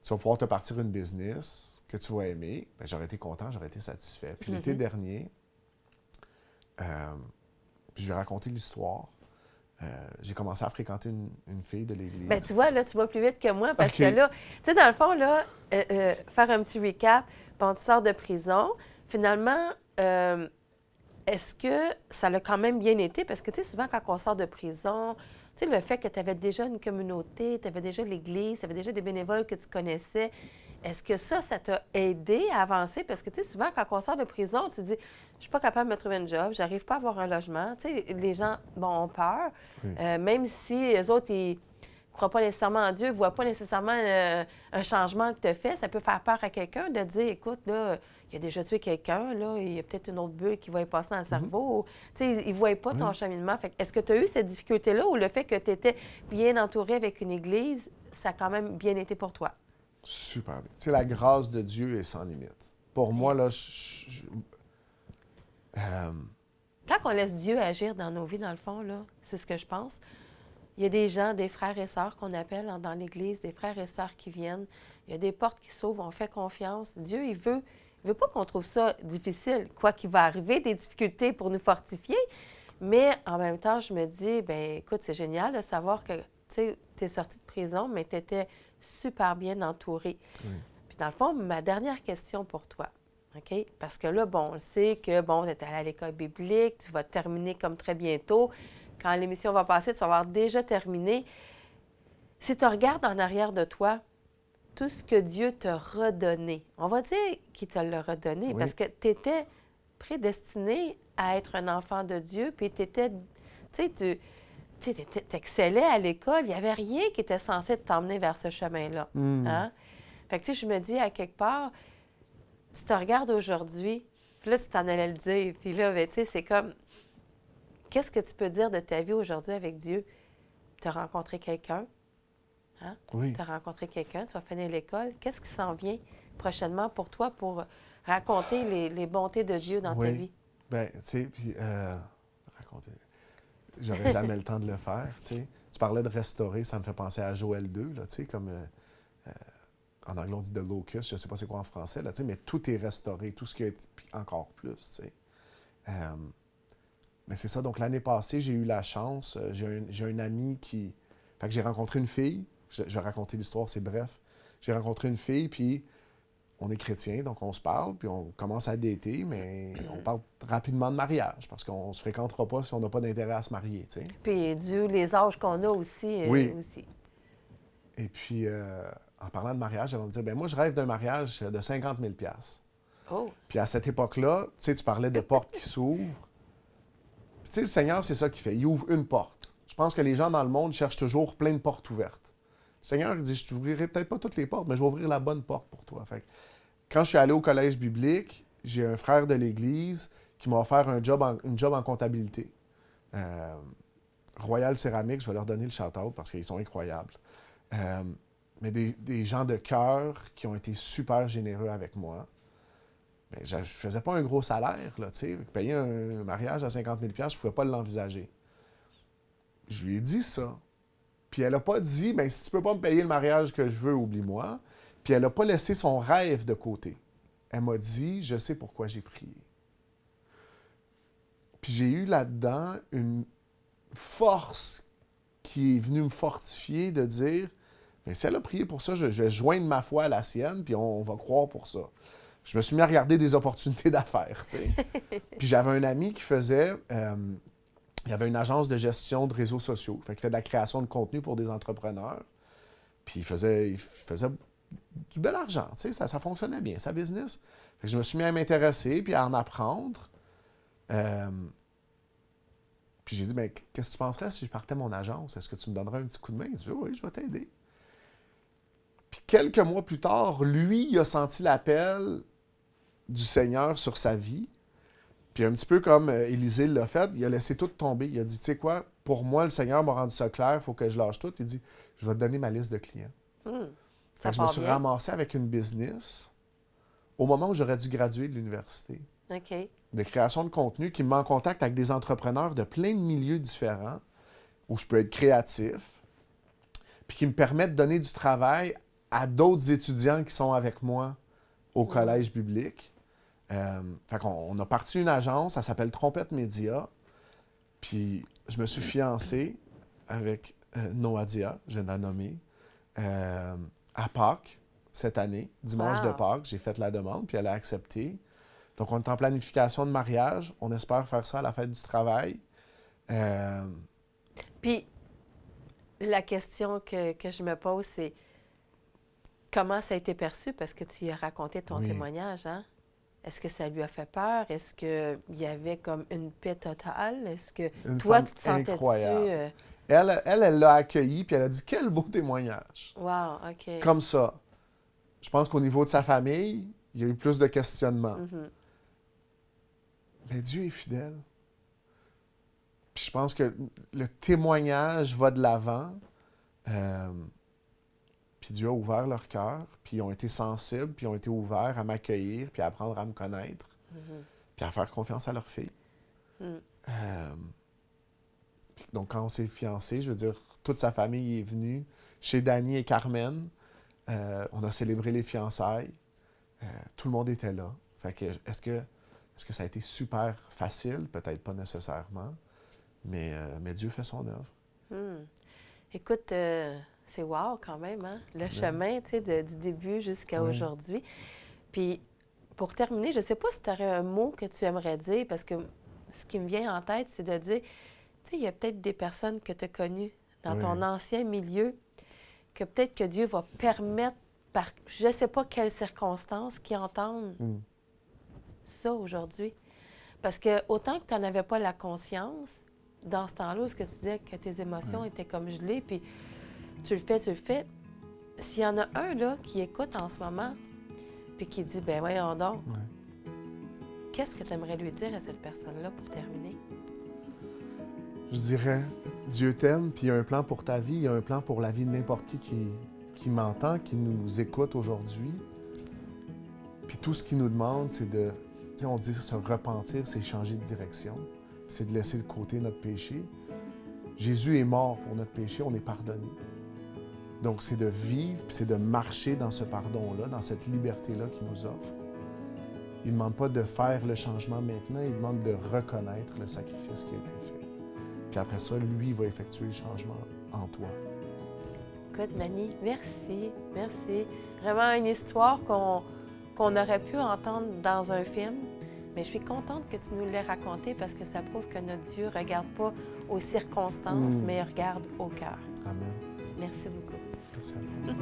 tu vas pouvoir te partir une business que tu vas aimer, bien, j'aurais été content, j'aurais été satisfait. Puis l'été dernier, puis je vais raconter l'histoire. J'ai commencé à fréquenter une fille de l'église. Bien, tu vois, là, tu vas plus vite que moi parce que là, tu sais, dans le fond, là, faire un petit recap, quand tu sors de prison, finalement, est-ce que ça l'a quand même bien été? Parce que, tu sais, souvent, quand on sort de prison, tu sais, le fait que tu avais déjà une communauté, tu avais déjà l'Église, tu avais déjà des bénévoles que tu connaissais, est-ce que ça t'a aidé à avancer? Parce que, tu sais, souvent, quand on sort de prison, tu te dis, je suis pas capable de me trouver un job, j'arrive pas à avoir un logement. Tu sais, les gens, ont peur. Oui. Même si eux autres, ils croient pas nécessairement en Dieu, ne voient pas nécessairement un changement que tu as fait, ça peut faire peur à quelqu'un de dire, écoute, là, il a déjà tué quelqu'un, là, il y a peut-être une autre bulle qui va y passer dans le cerveau. Tu sais, ils ne voient pas ton cheminement. Fait, est-ce que tu as eu cette difficulté-là ou le fait que tu étais bien entouré avec une Église, ça a quand même bien été pour toi? Super bien. Tu sais, la grâce de Dieu est sans limite. Pour moi, là, quand on laisse Dieu agir dans nos vies, dans le fond, là, c'est ce que je pense, Il y a des gens, des frères et sœurs qu'on appelle dans l'Église, des frères et sœurs qui viennent. Il y a des portes qui s'ouvrent, on fait confiance. Dieu, il veut pas qu'on trouve ça difficile. Quoi qu'il va arriver, des difficultés pour nous fortifier. Mais en même temps, je me dis, bien, écoute, c'est génial de savoir que, tu es sorti de prison, mais tu étais super bien entouré. Oui. Puis dans le fond, ma dernière question pour toi, OK? Parce que là, bon, on sait que, bon, tu es allé à l'école biblique, tu vas terminer comme très bientôt. Quand l'émission va passer, tu vas avoir déjà terminé. Si tu regardes en arrière de toi, tout ce que Dieu t'a redonné, on va dire qu'il te l'a redonné, Oui. parce que tu étais prédestiné à être un enfant de Dieu, puis tu étais, tu excellais à l'école, il n'y avait rien qui était censé t'emmener vers ce chemin-là. Hein? Fait que, je me dis, à quelque part, tu te regardes aujourd'hui, puis là, tu t'en allais le dire, puis là, ben, c'est comme, qu'est-ce que tu peux dire de ta vie aujourd'hui avec Dieu? Tu as rencontré quelqu'un, hein? Oui. Tu as rencontré quelqu'un, tu vas finir l'école. Qu'est-ce qui s'en vient prochainement pour toi pour raconter les bontés de Dieu dans ta vie? Bien, tu sais, puis raconter. J'aurais jamais le temps de le faire, tu sais. Tu parlais de restaurer, ça me fait penser à Joël 2, là, tu sais, comme en anglais on dit de locust, je sais pas c'est quoi en français, là, tu sais, mais tout est restauré, tout ce qui a été, puis encore plus, tu sais. Mais c'est ça, donc l'année passée, j'ai eu la chance, j'ai un ami qui... Fait que j'ai rencontré une fille, je vais raconter l'histoire, c'est bref. J'ai rencontré une fille, puis on est chrétien, donc on se parle, puis on commence à dater, mais on parle rapidement de mariage, parce qu'on ne se fréquentera pas si on n'a pas d'intérêt à se marier, tu sais. Puis dû les âges qu'on a aussi. Oui. Aussi. Et puis, en parlant de mariage, elle va me dire, bien moi, je rêve d'un mariage de 50 000 $. Oh! Puis à cette époque-là, tu sais, tu parlais de portes qui s'ouvrent. Puis tu sais, le Seigneur, c'est ça qu'il fait, il ouvre une porte. Je pense que les gens dans le monde cherchent toujours plein de portes ouvertes. Le Seigneur, il dit, je t'ouvrirai peut-être pas toutes les portes, mais je vais ouvrir la bonne porte pour toi. Fait que, quand je suis allé au collège biblique, j'ai un frère de l'Église qui m'a offert une job en comptabilité. Royal Céramique, je vais leur donner le shout-out parce qu'ils sont incroyables. Mais des gens de cœur qui ont été super généreux avec moi. Mais je ne faisais pas un gros salaire, là, tu sais. Payer un mariage à 50 000 $, je ne pouvais pas l'envisager. Je lui ai dit ça. Puis elle n'a pas dit, bien, si tu ne peux pas me payer le mariage que je veux, oublie-moi. Puis elle n'a pas laissé son rêve de côté. Elle m'a dit, je sais pourquoi j'ai prié. Puis j'ai eu là-dedans une force qui est venue me fortifier de dire, mais si elle a prié pour ça, je vais joindre ma foi à la sienne, puis on va croire pour ça. Je me suis mis à regarder des opportunités d'affaires, tu sais. Puis j'avais un ami qui faisait... il y avait une agence de gestion de réseaux sociaux. Fait qu'il fait de la création de contenu pour des entrepreneurs. Puis il faisait du bel argent, tu sais. Ça fonctionnait bien, sa business. Fait que je me suis mis à m'intéresser, puis à en apprendre. Puis j'ai dit, bien, qu'est-ce que tu penserais si je partais mon agence? Est-ce que tu me donnerais un petit coup de main? Il dit, oui, je vais t'aider. Puis quelques mois plus tard, lui, il a senti l'appel du Seigneur sur sa vie. Puis un petit peu comme Élisée l'a fait, il a laissé tout tomber. Il a dit, tu sais quoi, pour moi, le Seigneur m'a rendu ça clair, il faut que je lâche tout. Il dit, je vais te donner ma liste de clients. Fait que je me suis ramassé avec une business au moment où j'aurais dû graduer de l'université. OK. De création de contenu qui me met en contact avec des entrepreneurs de plein de milieux différents, où je peux être créatif, puis qui me permettent de donner du travail à d'autres étudiants qui sont avec moi au collège biblique. Fait qu'on a parti une agence, ça s'appelle Trompette Média. Puis je me suis fiancé avec Noadia, je viens de la nommer, à Pâques cette année, dimanche de Pâques. J'ai fait la demande, puis elle a accepté. Donc on est en planification de mariage. On espère faire ça à la fête du travail. Puis la question que je me pose, c'est comment ça a été perçu? Parce que tu y as raconté ton témoignage, hein? Est-ce que ça lui a fait peur? Est-ce qu'il y avait comme une paix totale? Est-ce que toi, tu te sentais incroyable. Elle l'a accueilli, puis elle a dit « Quel beau témoignage! » Wow, OK. Comme ça. Je pense qu'au niveau de sa famille, il y a eu plus de questionnements. Mais Dieu est fidèle. Puis je pense que le témoignage va de l'avant. Puis Dieu a ouvert leur cœur, puis ils ont été sensibles, puis ils ont été ouverts à m'accueillir, puis à apprendre à me connaître, puis à faire confiance à leur fille. Puis Donc, quand on s'est fiancés, je veux dire, toute sa famille est venue. Chez Dany et Carmen, on a célébré les fiançailles. Tout le monde était là. Fait que, est-ce que ça a été super facile? Peut-être pas nécessairement, mais Dieu fait son œuvre. Écoute, c'est wow quand même, hein? Le chemin, tu sais, du début jusqu'à aujourd'hui. Puis, pour terminer, je ne sais pas si tu aurais un mot que tu aimerais dire, parce que ce qui me vient en tête, c'est de dire, tu sais, il y a peut-être des personnes que tu as connues dans ton ancien milieu, que peut-être que Dieu va permettre, par je ne sais pas quelles circonstances, qui entendent ça aujourd'hui. Parce que autant que tu n'en avais pas la conscience, dans ce temps-là, où ce que tu disais que tes émotions étaient comme gelées, puis tu le fais. S'il y en a un, là, qui écoute en ce moment, puis qui dit, ben voyons donc, qu'est-ce que tu aimerais lui dire à cette personne-là pour terminer? Je dirais, Dieu t'aime, puis il y a un plan pour ta vie, il y a un plan pour la vie de n'importe qui m'entend, qui nous écoute aujourd'hui. Puis tout ce qu'il nous demande, c'est de, tu sais, on dit se repentir, c'est changer de direction, c'est de laisser de côté notre péché. Jésus est mort pour notre péché, on est pardonné. Donc, c'est de vivre, puis c'est de marcher dans ce pardon-là, dans cette liberté-là qu'il nous offre. Il ne demande pas de faire le changement maintenant, il demande de reconnaître le sacrifice qui a été fait. Puis après ça, lui, il va effectuer le changement en toi. Écoute, Mani, merci. Vraiment une histoire qu'on aurait pu entendre dans un film, mais je suis contente que tu nous l'aies racontée parce que ça prouve que notre Dieu ne regarde pas aux circonstances, mais il regarde au cœur. Amen. Merci beaucoup. Merci à toi.